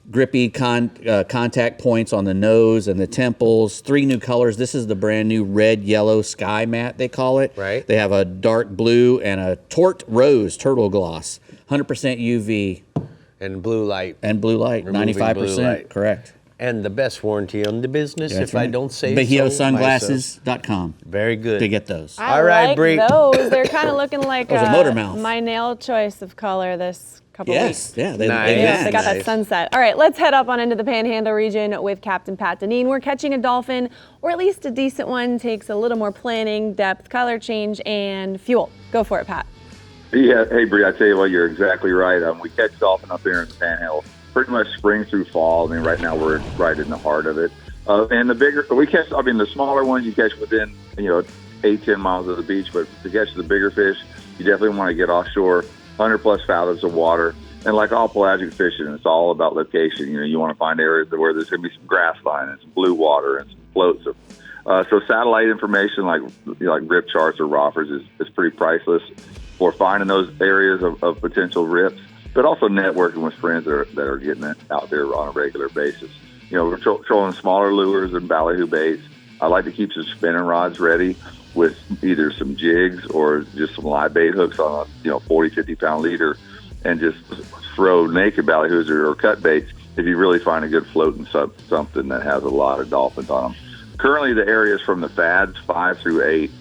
D: Grippy contact points on the nose and the temples. 3 new colors. This is the brand new red, yellow sky matte, they call it.
B: Right.
D: They have a dark blue and a tort rose turtle gloss. 100% UV.
B: And blue light.
D: And blue light.
B: Removing
D: 95%.
B: blue light.
D: Correct.
B: And the best warranty on the business,
D: That's
B: if I
D: right.
B: don't say
D: BahioSunglasses.com.
B: Very good.
D: To get those.
A: I
B: All right,
A: like
B: Bree.
A: those. They're kind of looking like
D: Those are motor mouth.
A: my nail choice of color this couple weeks.
D: Yeah, they
A: Yeah, they got that sunset. All right, let's head up on into the Panhandle region with Captain Pat Deneen. We're catching a dolphin, or at least a decent one. Takes a little more planning, depth, color change, and fuel. Go for it, Pat.
N: Yeah, hey, Bree, I tell you what, you're exactly right. We catch dolphin up here in the Panhandle pretty much spring through fall. I mean, right now we're right in the heart of it. And the smaller ones you catch within, 8-10 miles of the beach, but to catch the bigger fish, you definitely want to get offshore, 100+ fathoms of water. And like all pelagic fishing, it's all about location. You want to find areas where there's going to be some grass line and some blue water and some floats. So satellite information like rip charts or roffers is pretty priceless for finding those areas of potential rips, but also networking with friends that are getting it out there on a regular basis. We're trolling smaller lures and ballyhoo baits. I like to keep some spinning rods ready with either some jigs or just some live bait hooks on a 40, 50-pound leader, and just throw naked ballyhoos or cut baits if you really find a good floating something that has a lot of dolphins on them. Currently, the areas from the Fads 5 through 8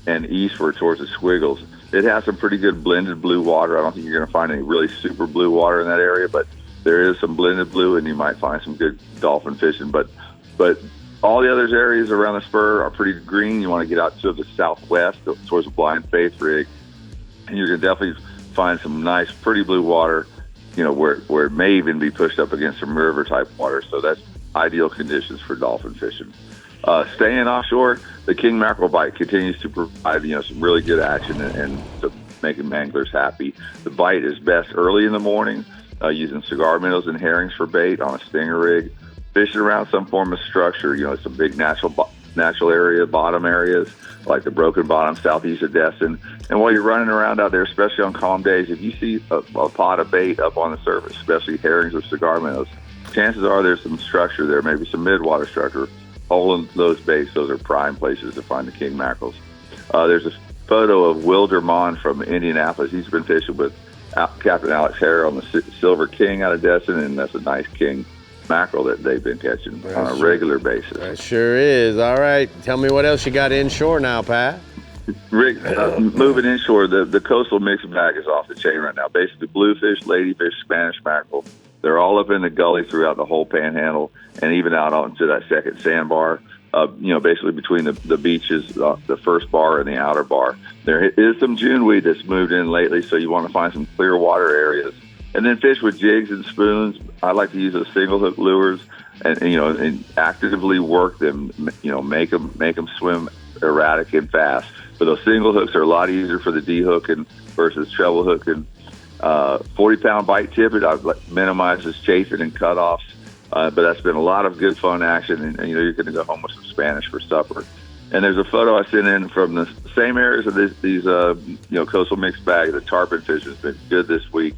N: and eastward towards the Squiggles, it has some pretty good blended blue water. I don't think you're going to find any really super blue water in that area, but there is some blended blue, and you might find some good dolphin fishing. But all the other areas around the spur are pretty green. You want to get out to the southwest towards the Blind Faith rig, and you're going to definitely find some nice, pretty blue water, where it may even be pushed up against some river-type water. So that's ideal conditions for dolphin fishing. Staying offshore, the king mackerel bite continues to provide, some really good action and to making anglers happy. The bite is best early in the morning, using cigar minnows and herrings for bait on a stinger rig, fishing around some form of structure, some big natural area, bottom areas, like the Broken Bottom southeast of Destin. And while you're running around out there, especially on calm days, if you see a pot of bait up on the surface, especially herrings or cigar minnows, chances are there's some structure there, maybe some midwater structure. Holding those baits, those are prime places to find the king mackerels. There's a photo of Wilder Mon from Indianapolis. He's been fishing with Captain Alex Hare on the Silver King out of Destin, and that's a nice king mackerel that they've been catching on a regular basis.
B: That sure is. All right. Tell me what else you got inshore now, Pat.
N: Rick, moving inshore, the coastal mixed bag is off the chain right now. Basically, bluefish, ladyfish, Spanish mackerel. They're all up in the gully throughout the whole Panhandle and even out onto that second sandbar, basically between the beaches, the first bar and the outer bar. There is some Juneweed that's moved in lately, so you want to find some clear water areas. And then fish with jigs and spoons. I like to use those single hook lures and actively work them, make them swim erratic and fast. But those single hooks are a lot easier for the de-hooking versus treble hooking. 40-pound bite tippet, minimizes chafing and cutoffs, but that's been a lot of good fun action, and you're going to go home with some Spanish for supper. And there's a photo I sent in from the same areas of these coastal mixed bag. The tarpon fishing has been good this week.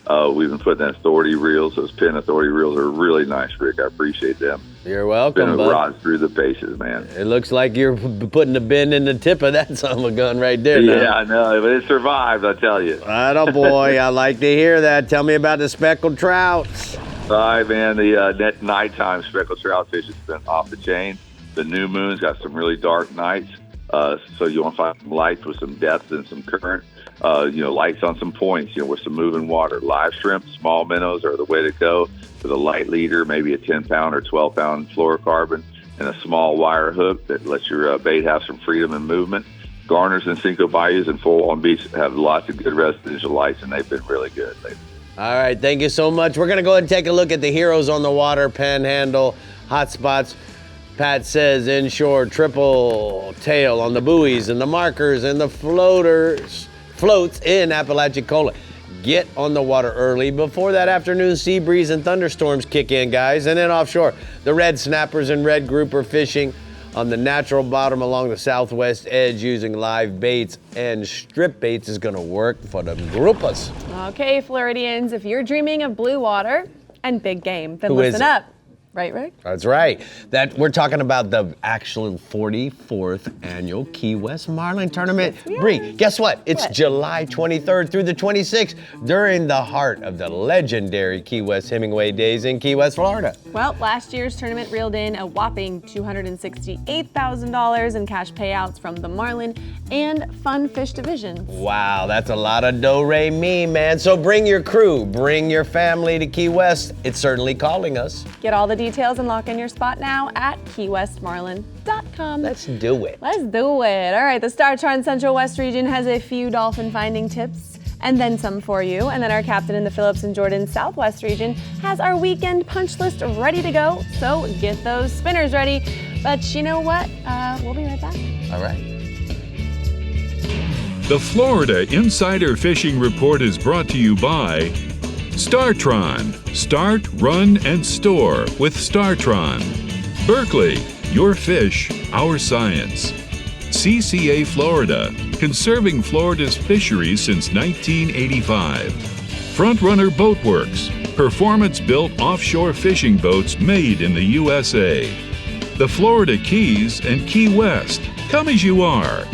N: We've been putting in authority reels. Those pin authority reels are really nice, Rick. I appreciate them.
B: You're welcome,
N: been a
B: bud.
N: rod through the paces, man.
B: It looks like you're putting the bend in the tip of that son of a gun right there.
N: Yeah,
B: now.
N: I know, but it survived, I tell you.
B: Atta boy, I like to hear that. Tell me about the speckled trouts.
N: All right, man. The nighttime speckled trout fish has been off the chain. The new moon's got some really dark nights, so you want to find some lights with some depth and some current. Lights on some points, with some moving water. Live shrimp, small minnows are the way to go with a light leader, maybe a 10-pound or 12-pound fluorocarbon, and a small wire hook that lets your bait have some freedom and movement. Garners and Cinco Bayous and Full On Beach have lots of good residential lights, and they've been really good lately.
B: All right, thank you so much. We're going to go ahead and take a look at the heroes on the water, Panhandle, hotspots. Pat says inshore triple tail on the buoys and the markers and the floats in Apalachicola. Get on the water early before that afternoon sea breeze and thunderstorms kick in, guys. And then offshore, the red snappers and red grouper fishing on the natural bottom along the southwest edge using live baits and strip baits is going to work for the groupers.
A: Okay, Floridians, if you're dreaming of blue water and big game, then
B: Who is
A: listen
B: it?
A: up. Right, Rick?
B: That's right. That we're talking about the actual 44th annual Key West Marlin Tournament. Bree, guess what? It's July 23rd through the 26th during the heart of the legendary Key West Hemingway Days in Key West, Florida.
A: Well, last year's tournament reeled in a whopping $268,000 in cash payouts from the Marlin and Fun Fish divisions.
B: Wow, that's a lot of do-re-mi, man. So bring your crew, bring your family to Key West. It's certainly calling us.
A: Get all the details and lock in your spot now at keywestmarlin.com.
B: Let's do it.
A: Let's do it. All right, the StarTron Central West region has a few dolphin finding tips and then some for you. And then our captain in the Phillips and Jordan Southwest region has our weekend punch list ready to go. So get those spinners ready. But you know what? We'll be right back.
B: All right.
C: The Florida Insider Fishing Report is brought to you by StarTron. Start, run, and store with StarTron. Berkeley, your fish, our science. CCA Florida, conserving Florida's fisheries since 1985. Frontrunner Boatworks, performance-built offshore fishing boats made in the USA. The Florida Keys and Key West, come as you are.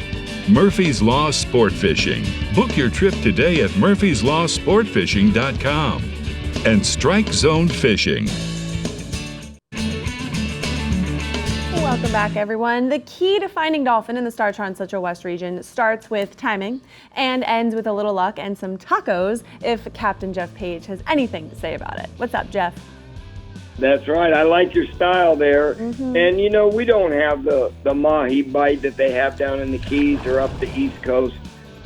C: Murphy's Law Sport Fishing. Book your trip today at murphyslawsportfishing.com. And Strike Zone Fishing.
A: Welcome back, everyone. The key to finding dolphin in the StarTron Central West region starts with timing and ends with a little luck and some tacos if Captain Jeff Page has anything to say about it. What's up, Jeff?
O: That's right. I like your style there. And, you know, we don't have the Mahi bite that they have down in the Keys or up the East Coast.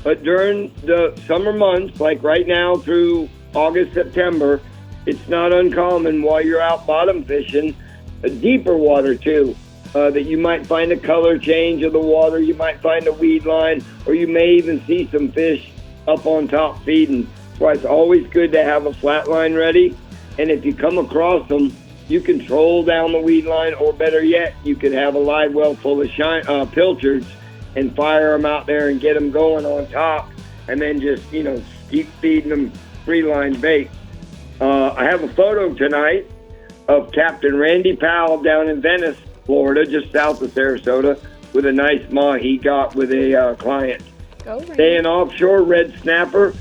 O: But during the summer months, like right now through August, September, it's not uncommon while you're out bottom fishing, a deeper water too, that you might find a color change of the water, you might find a weed line, or you may even see some fish up on top feeding. That's why it's always good to have a flat line ready. And if you come across them, you can troll down the weed line, or better yet, you could have a live well full of pilchards and fire them out there and get them going on top, and then just, you know, keep feeding them free line bait. I have a photo tonight of Captain Randy Powell down in Venice, Florida, just south of Sarasota, with a nice Mahi he got with a client. Staying offshore, red snapper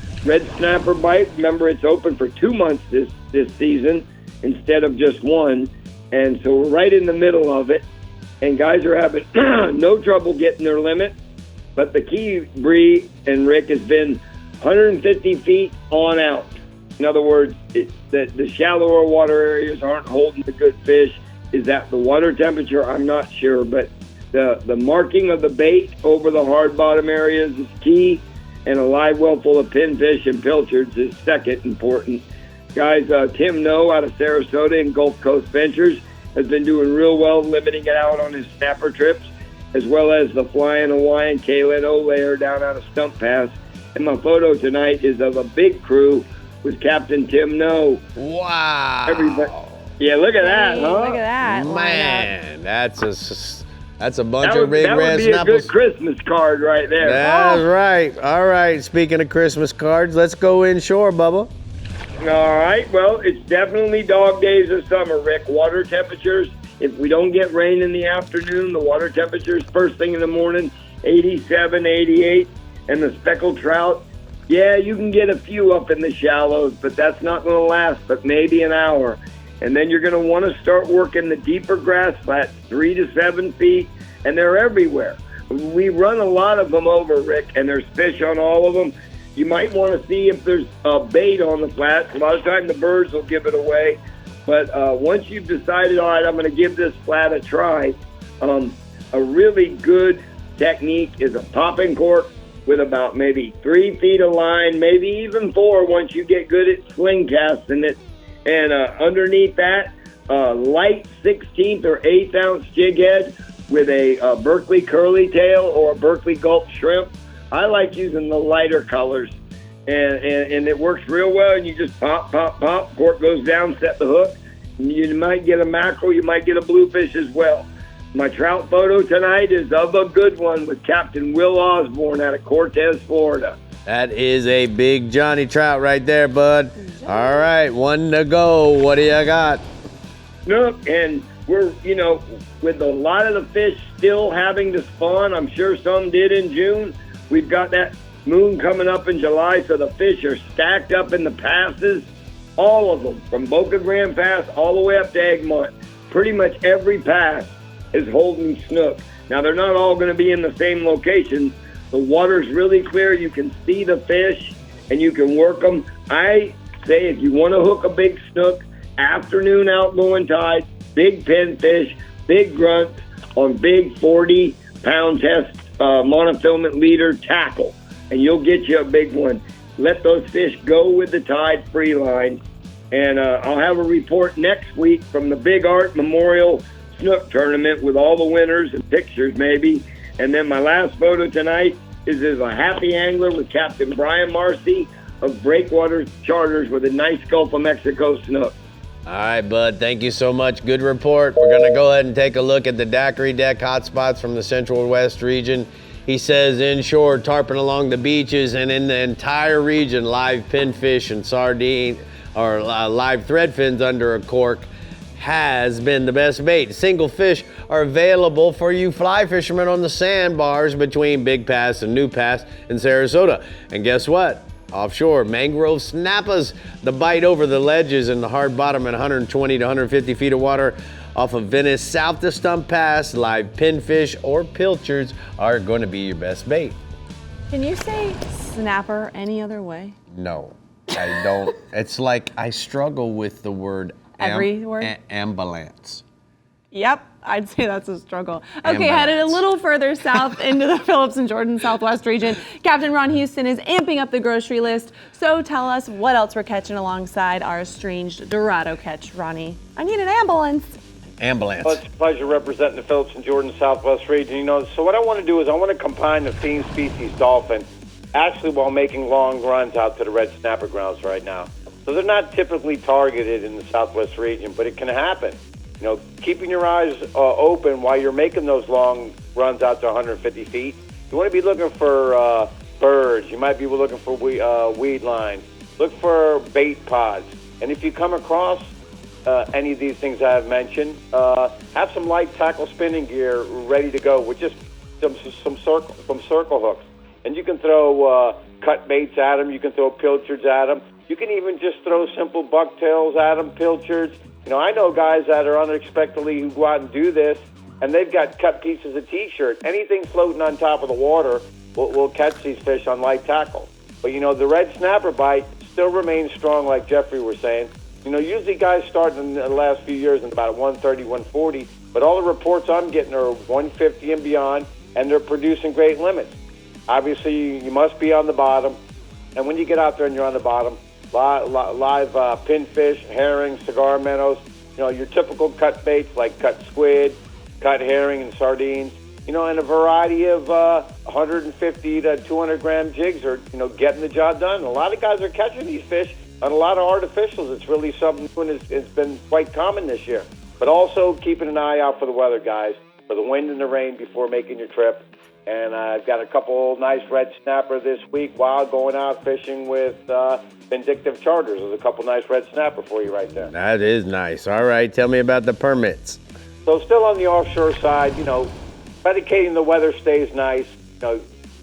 O: bite. Remember, it's open for 2 months this season instead of just one, and so we're right in the middle of it, and guys are having no trouble getting their limit. But the key, Bree and Rick, has been 150 feet on out. In other words, the shallower water areas aren't holding the good fish. Is that the water temperature? I'm not sure, but the marking of the bait over the hard bottom areas is key, and a live well full of pinfish and pilchards is second important. Guys, Tim Noe out of Sarasota and Gulf Coast Ventures has been doing real well limiting it out on his snapper trips, as well as the Flying Hawaiian Kaylin O'Layer down out of Stump Pass. And my photo tonight is of a big crew with Captain Tim Noe.
B: Wow.
O: Everybody. Yeah, look at that, huh?
A: Look at that.
B: Man, that's a bunch of big red snappers.
O: That would be a good Christmas card right there.
B: That's right. All right, speaking of Christmas cards, let's go inshore, Bubba.
O: All right, well, it's definitely dog days of summer, Rick. Water temperatures, if we don't get rain in the afternoon, the water temperatures first thing in the morning, 87, 88, and the speckled trout, yeah, you can get a few up in the shallows, but that's not going to last but maybe an hour. And then you're going to want to start working the deeper grass flats, 3 to 7 feet, and they're everywhere. We run a lot of them over, Rick, and there's fish on all of them. You might want to see if there's a bait on the flats. A lot of times the birds will give it away. But once you've decided, all right, I'm going to give this flat a try, a really good technique is a popping cork with about maybe 3 feet of line, maybe even 4 once you get good at sling casting it. And underneath that, light 16th or 8th ounce jig head with a Berkeley curly tail or a Berkeley gulp shrimp. I like using the lighter colors, and it works real well. And you just pop, cork goes down, set the hook. You might get a mackerel, you might get a bluefish as well. My trout photo tonight is of a good one with Captain Will Osborne out of Cortez, Florida.
B: That is a big Johnny trout right there, bud. All right, one to go. What do you got?
O: Look, and we're, with a lot of the fish still having to spawn, I'm sure some did in June. We've got that moon coming up in July, so the fish are stacked up in the passes. All of them, from Boca Grande Pass all the way up to Egmont. Pretty much every pass is holding snook. Now, they're not all going to be in the same location. The water's really clear. You can see the fish, and you can work them. I say if you want to hook a big snook, afternoon outgoing tide, big pinfish, big grunts on big 40-pound test monofilament leader tackle, and you'll get you a big one. Let those fish go with the tide free line. And I'll have a report next week from the Big Art Memorial Snook Tournament with all the winners and pictures maybe. And then my last photo tonight is as a happy angler with Captain Brian Marcy of Breakwater Charters with a nice Gulf of Mexico snook.
B: All right, bud. Thank you so much. Good report. We're going to go ahead and take a look at the daiquiri deck hotspots from the Central West region. He says inshore, tarpon along the beaches, and in the entire region, live pinfish and sardine or live thread fins under a cork has been the best bait. Single fish are available for you fly fishermen on the sandbars between Big Pass and New Pass in Sarasota. And guess what? Offshore, mangrove snappers, the bite over the ledges in the hard bottom at 120 to 150 feet of water off of Venice south to Stump Pass, live pinfish or pilchards are going to be your best bait.
A: Can you say snapper any other way?
B: No, I don't. It's like I struggle with the word
A: every word.
B: Ambulance.
A: Yep, I'd say that's a struggle. Okay, headed a little further south into the Phillips and Jordan Southwest region. Captain Ron Houston is amping up the grocery list. So tell us what else we're catching alongside our estranged Dorado catch, Ronnie. I need an ambulance.
B: Ambulance.
P: Well, it's a pleasure representing the Phillips and Jordan Southwest region. So what I want to do is I want to combine the theme species dolphin, actually while making long runs out to the red snapper grounds right now. So they're not typically targeted in the Southwest region, but it can happen. Keeping your eyes open while you're making those long runs out to 150 feet. You want to be looking for birds. You might be looking for weed lines. Look for bait pods. And if you come across any of these things I've mentioned, have some light tackle spinning gear ready to go with just some circle hooks. And you can throw cut baits at them. You can throw pilchards at them. You can even just throw simple bucktails at them, pilchards. I know guys that are unexpectedly who go out and do this, and they've got cut pieces of T-shirt. Anything floating on top of the water will catch these fish on light tackle. But, the red snapper bite still remains strong, like Jeffrey was saying. Usually guys start in the last few years in about 130, 140, but all the reports I'm getting are 150 and beyond, and they're producing great limits. Obviously, you must be on the bottom, and when you get out there and you're on the bottom, live pinfish, herring, cigar minnows, your typical cut baits like cut squid, cut herring, and sardines, and a variety of 150 to 200 gram jigs are, getting the job done. A lot of guys are catching these fish on a lot of artificials. It's really something new, and it's been quite common this year. But also keeping an eye out for the weather, guys, for the wind and the rain before making your trip. And I've got a couple nice red snapper this week while going out fishing with Vindictive Charters. There's a couple nice red snapper for you right there.
B: That is nice. All right, tell me about the permits.
P: So still on the offshore side, predicating the weather stays nice.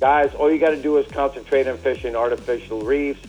P: Guys, all you got to do is concentrate on fishing artificial reefs,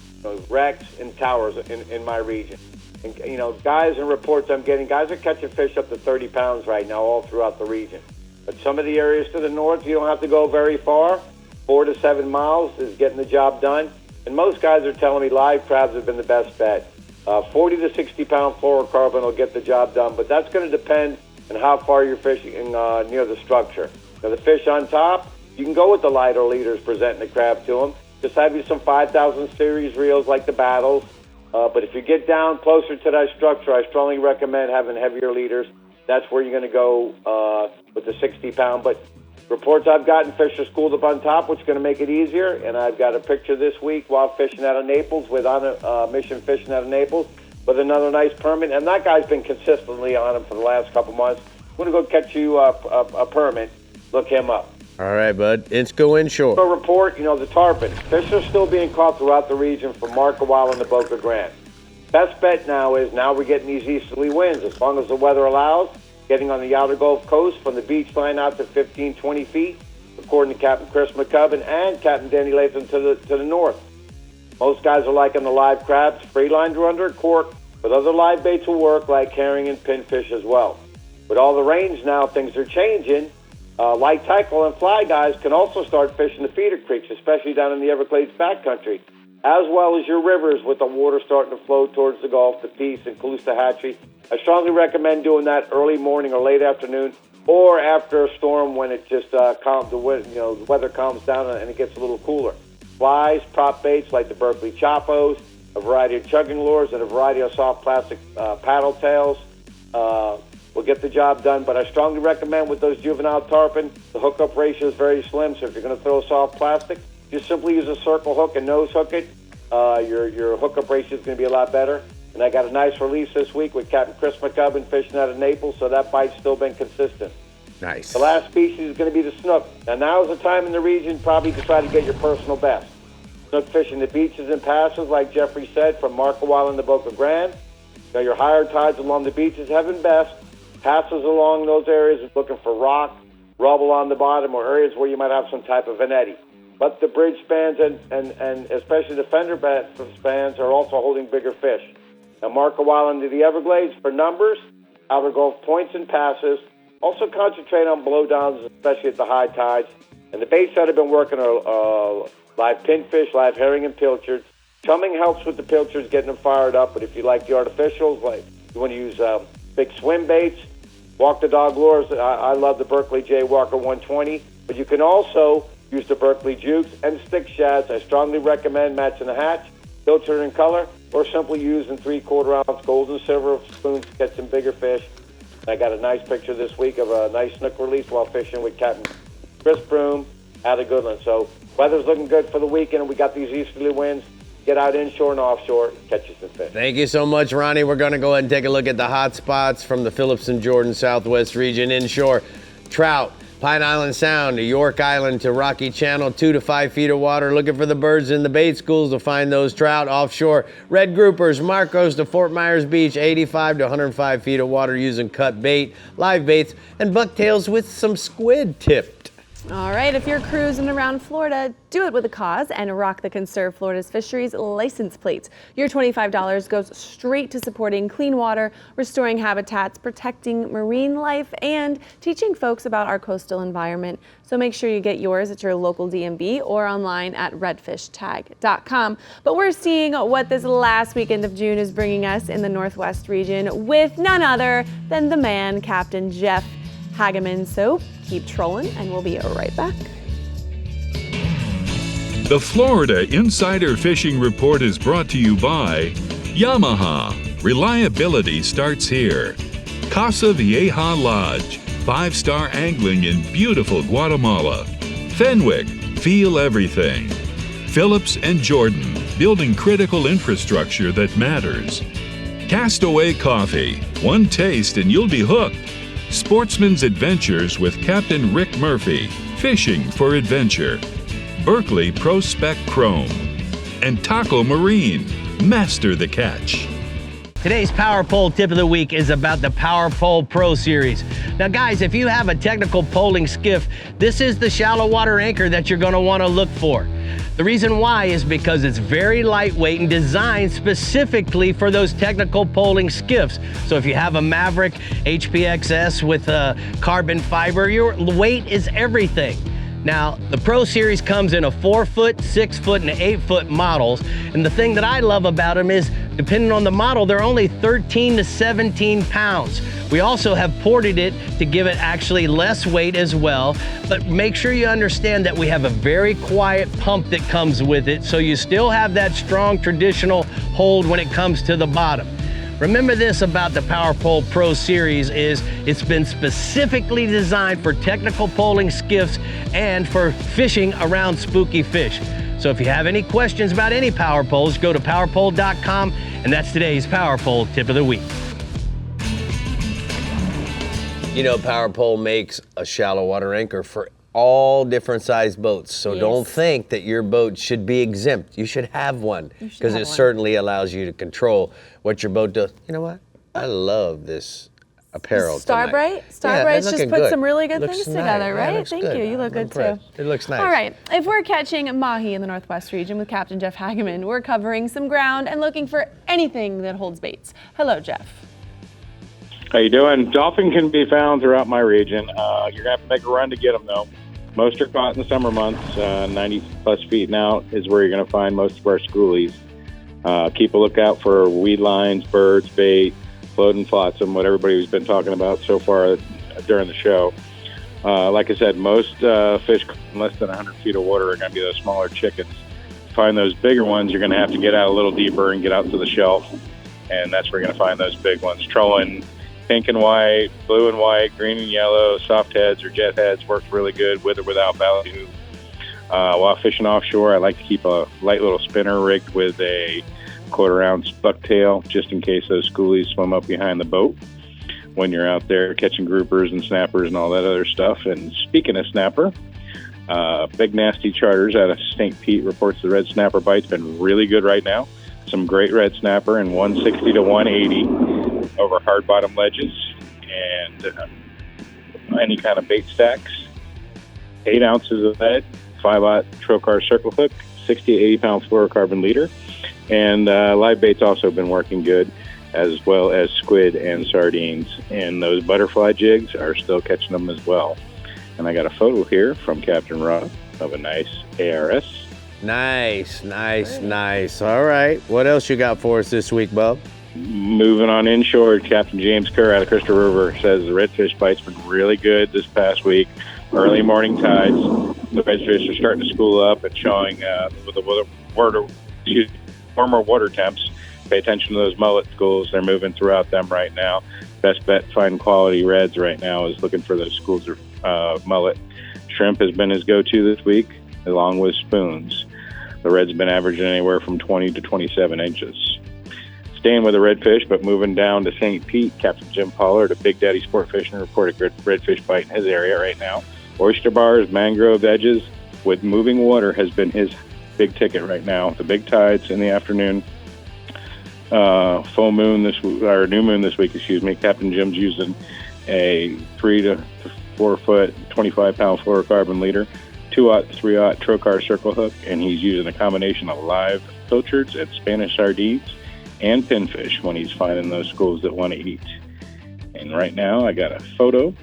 P: wrecks, and towers in my region. And, guys and reports I'm getting, guys are catching fish up to 30 pounds right now all throughout the region. But some of the areas to the north, you don't have to go very far. 4 to 7 miles is getting the job done. And most guys are telling me live crabs have been the best bet. 40 to 60 pound fluorocarbon will get the job done, but that's going to depend on how far you're fishing near the structure. Now, the fish on top, you can go with the lighter leaders presenting the crab to them. Just have you some 5,000 series reels like the Battles, But if you get down closer to that structure, I strongly recommend having heavier leaders. That's where you're going to go with the 60-pound. But reports I've gotten, fish are schooled up on top, which is going to make it easier. And I've got a picture this week while fishing out of Naples with on a mission fishing out of Naples with another nice permit. And that guy's been consistently on him for the last couple months. I'm going to go catch you a permit. Look him up.
B: All right, bud. Let's go inshore.
P: So report, the tarpon. Fish are still being caught throughout the region from Markawala and the Boca Grande. Best bet now we're getting these easterly winds. As long as the weather allows, getting on the outer Gulf Coast from the beach line out to 15, 20 feet, according to Captain Chris McCubbin and Captain Danny Latham to the north. Most guys are liking the live crabs, free lined or under a cork, but other live baits will work like herring and pinfish as well. With all the rains now, things are changing. Light tackle and fly guys can also start fishing the feeder creeks, especially down in the Everglades backcountry, as well as your rivers with the water starting to flow towards the Gulf, the Peace, and Caloosahatchee. I strongly recommend doing that early morning or late afternoon, or after a storm when it just the weather calms down and it gets a little cooler. Flies, prop baits like the Berkeley Chapos, a variety of chugging lures, and a variety of soft plastic paddle tails. Will get the job done, but I strongly recommend with those juvenile tarpon, the hookup ratio is very slim, so if you're going to throw soft plastic, just simply use a circle hook and nose hook it. Your hookup ratio is going to be a lot better. And I got a nice release this week with Captain Chris McCubbin fishing out of Naples, so that bite's still been consistent.
B: Nice.
P: The last species is going to be the snook. Now is the time in the region probably to try to get your personal best. Snook fishing the beaches and passes, like Jeffrey said, from Markawala and the Boca Grande. Your higher tides along the beaches have been best. Passes along those areas is looking for rock, rubble on the bottom, or areas where you might have some type of an eddy. But the bridge spans and especially the fender spans are also holding bigger fish. Now, Markawala into the Everglades for numbers, outer Gulf points and passes. Also concentrate on blowdowns, especially at the high tides. And the baits that have been working are live pinfish, live herring, and pilchards. Chumming helps with the pilchards, getting them fired up. But if you like the artificials, like you want to use big swim baits, walk the dog lures. I love the Berkeley J Walker 120. But you can also use the Berkeley Jukes and stick shads. I strongly recommend matching the hatch, filter in color, or simply using 3/4 ounce gold and silver spoons to get some bigger fish. I got a nice picture this week of a nice snook release while fishing with Captain Chris Broom out of Goodland. So weather's looking good for the weekend, and we got these easterly winds. Get out inshore and offshore, catch you some fish.
B: Thank you so much, Ronnie. We're going to go ahead and take a look at the hot spots from the Phillips and Jordan Southwest region. Inshore, trout, Pine Island Sound to York Island to Rocky Channel, 2 to 5 feet of water. Looking for the birds in the bait schools to find those trout. Offshore, red groupers, Marcos to Fort Myers Beach, 85 to 105 feet of water using cut bait, live baits, and bucktails with some squid tipped.
A: All right, if you're cruising around Florida, do it with a cause and rock the Conserve Florida's Fisheries license plates. Your $25 goes straight to supporting clean water, restoring habitats, protecting marine life, and teaching folks about our coastal environment. So make sure you get yours at your local DMV or online at redfishtag.com. But we're seeing what this last weekend of June is bringing us in the Northwest region with none other than the man, Captain Jeff Hageman. So keep trolling and we'll be right back.
C: The Florida Insider Fishing Report is brought to you by Yamaha. Reliability starts here. Casa Vieja Lodge, 5-star angling in beautiful Guatemala. Fenwick, feel everything. Phillips and Jordan, building critical infrastructure that matters. Castaway Coffee, one taste and you'll be hooked. Sportsman's Adventures with Captain Rick Murphy, fishing for adventure. Berkeley Pro Spec Chrome. And Taco Marine, master the catch.
B: Today's Power Pole tip of the week is about the Power Pole Pro Series. Now guys, if you have a technical poling skiff, this is the shallow water anchor that you're gonna wanna look for. The reason why is because it's very lightweight and designed specifically for those technical poling skiffs. So if you have a Maverick HPXS with a carbon fiber, your weight is everything. Now, the Pro Series comes in a 4-foot, 6-foot, and 8-foot models. And the thing that I love about them is, depending on the model, they're only 13 to 17 pounds, We also have ported it to give it actually less weight as well, but make sure you understand that we have a very quiet pump that comes with it, so you still have that strong traditional hold when it comes to the bottom. Remember this about the Power Pole Pro Series is it's been specifically designed for technical poling skiffs and for fishing around spooky fish. So if you have any questions about any power poles, go to powerpole.com, and that's today's Power Pole Tip of the Week. You know, Power Pole makes a shallow water anchor for all different sized boats. So don't think that your boat should be exempt. You should have one, because it certainly allows you to control what your boat does. You know what? I love this apparel
A: Starbright? Starbright's just put some really good things together, right? Thank you. You look good too.
B: It looks nice.
A: All right. If we're catching Mahi in the Northwest region with Captain Jeff Hageman, we're covering some ground and looking for anything that holds baits. Hello, Jeff.
Q: How you doing? Dolphin can be found throughout my region. You're going to have to make a run to get them, though. Most are caught in the summer months. 90-plus feet now is where you're going to find most of our schoolies. Keep a lookout for weed lines, birds, bait, floating flotsam, what everybody's been talking about so far during the show. Like I said, most fish in less than 100 feet of water are going to be those smaller chickens. To find those bigger ones, you're going to have to get out a little deeper and get out to the shelf, and that's where you're going to find those big ones. Trolling pink and white, blue and white, green and yellow, soft heads or jet heads works really good with or without value. While fishing offshore, I like to keep a light little spinner rigged with a 1/4 ounce bucktail, just in case those schoolies swim up behind the boat when you're out there catching groupers and snappers and all that other stuff. And speaking of snapper, Big Nasty Charters out of St. Pete reports the red snapper bite's been really good right now. Some great red snapper in 160 to 180 over hard bottom ledges and any kind of bait stacks. 8 ounces of lead, 5/0 trocar circle hook, 60 to 80 pound fluorocarbon leader. And live bait's also been working good, as well as squid and sardines. And those butterfly jigs are still catching them as well. And I got a photo here from Captain Rod of a nice ARS.
B: Nice, nice, nice. All right. What else you got for us this week, Bub?
Q: Moving on inshore, Captain James Kerr out of Crystal River says the redfish bite's been really good this past week. Early morning tides, the redfish are starting to school up and showing with the warmer water temps. Pay attention to those mullet schools. They're moving throughout them right now. Best bet finding quality reds right now is looking for those schools of mullet. Shrimp has been his go-to this week, along with spoons. The red's been averaging anywhere from 20 to 27 inches. Staying with the redfish, but moving down to St. Pete, Captain Jim Pollard of Big Daddy Sport Fishing reported good redfish bite in his area right now. Oyster bars, mangrove edges with moving water has been his big ticket right now. The big tides in the afternoon, full moon or new moon this week, Captain Jim's using a 3 to 4 foot, 25 pound fluorocarbon leader, 2/0, 3/0 trocar circle hook, and he's using a combination of live pilchards and Spanish sardines and pinfish when he's finding those schools that want to eat. And right now I got a photo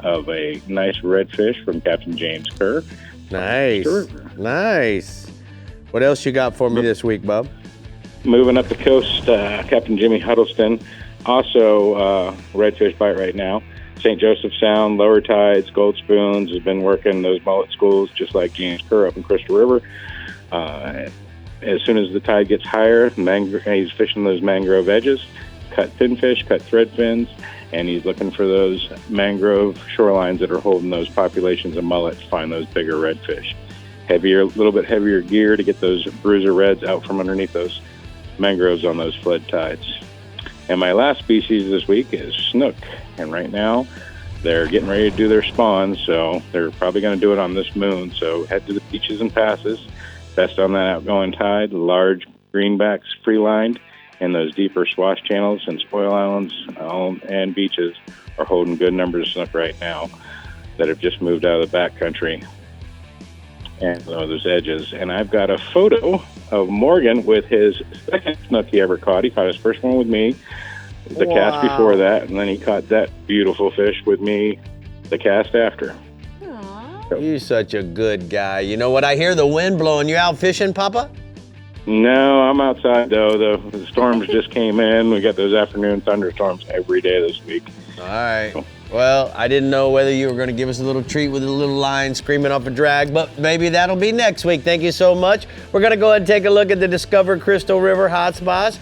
Q: of a nice redfish from Captain James Kerr.
B: Nice, nice. What else you got for me this week, Bub?
Q: Moving up the coast, Captain Jimmy Huddleston, also redfish bite right now. St. Joseph Sound, lower tides, gold spoons, has been working those mullet schools just like James Kerr up in Crystal River. As soon as the tide gets higher, he's fishing those mangrove edges, cut finfish, cut thread fins, and he's looking for those mangrove shorelines that are holding those populations of mullet to find those bigger redfish. A little bit heavier gear to get those bruiser reds out from underneath those mangroves on those flood tides. And my last species this week is snook. And right now, they're getting ready to do their spawn, so they're probably going to do it on this moon. So head to the beaches and passes. Best on that outgoing tide, large greenbacks free-lined, and those deeper swash channels and spoil islands and beaches are holding good numbers of snook right now that have just moved out of the backcountry and those edges. And I've got a photo of Morgan with his second snook he ever caught. He caught his first one with me, the cast before that, and then he caught that beautiful fish with me the cast after.
B: You're such a good guy. You know what? I hear the wind blowing. You out fishing, Papa?
Q: No, I'm outside, though. The storms just came in. We got those afternoon thunderstorms every day this week.
B: All right. Well, I didn't know whether you were going to give us a little treat with a little line screaming off a drag, but maybe that'll be next week. Thank you so much. We're going to go ahead and take a look at the Discover Crystal River hotspots.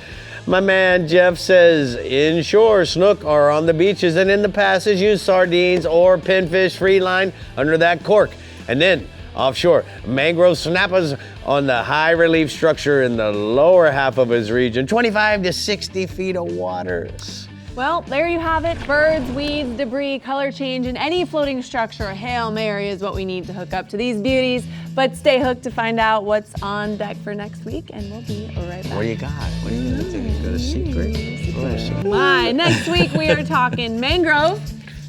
B: My man Jeff says inshore snook are on the beaches and in the passes. Use sardines or pinfish free line under that cork. And then offshore, mangrove snappers on the high relief structure in the lower half of his region. 25 to 60 feet of waters.
A: Well, there you have it. Birds, weeds, debris, color change, and any floating structure. Hail Mary is what we need to hook up to these beauties. But stay hooked to find out what's on deck for next week, and we'll be right back.
B: What do you got? What are you going to do? You got a secret?
A: My, next week we are talking mangrove.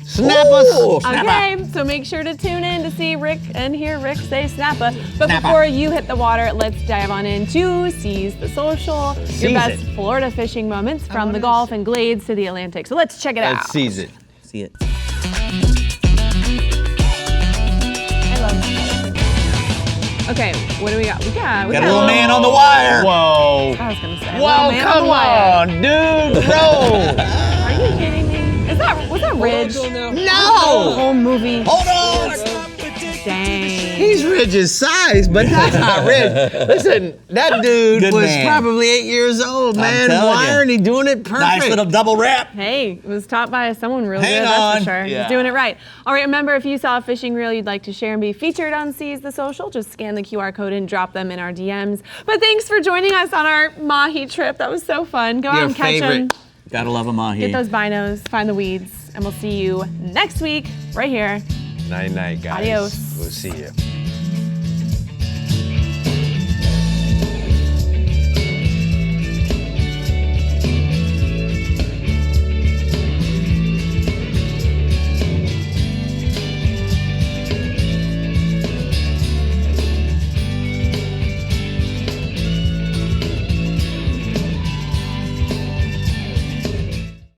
B: Snappers.
A: Okay, so make sure to tune in to see Rick and hear Rick say snappa. But before you hit the water, let's dive on into Seize the Social, your best Florida fishing moments from the Gulf and Glades to the Atlantic. So let's check it out.
B: Let's seize it.
D: See it.
A: I love it. Okay, what do we got? We got
D: a little man on the wire.
B: Whoa.
A: I was gonna say.
B: Whoa,
A: man
B: come
A: on,
B: on, dude, roll.
A: Are you kidding me? Was that Ridge?
B: No.
A: The whole movie.
D: Hold on.
A: Dang.
B: He's Ridge's size, but that's not Ridge. Listen, that dude
D: Good
B: was
D: man.
B: probably 8 years old, man.
D: telling
B: Why
D: you.
B: aren't he doing it perfect?
D: Nice little double wrap.
A: Hey, it was taught by someone real
D: Hang
A: good, that's
D: on.
A: for sure.
B: Yeah.
A: He's doing it right. All right, remember, if you saw a fishing reel you'd like to share and be featured on Seize the Social, just scan the QR code and drop them in our DMs. But thanks for joining us on our Mahi trip. That was so fun. Go out
B: Your
A: and catch them.
B: favorite.
D: Gotta love a Mahi.
A: Get those binos, find the weeds, and we'll see you next week right here.
B: Night, night, guys.
A: Adios.
B: We'll see you.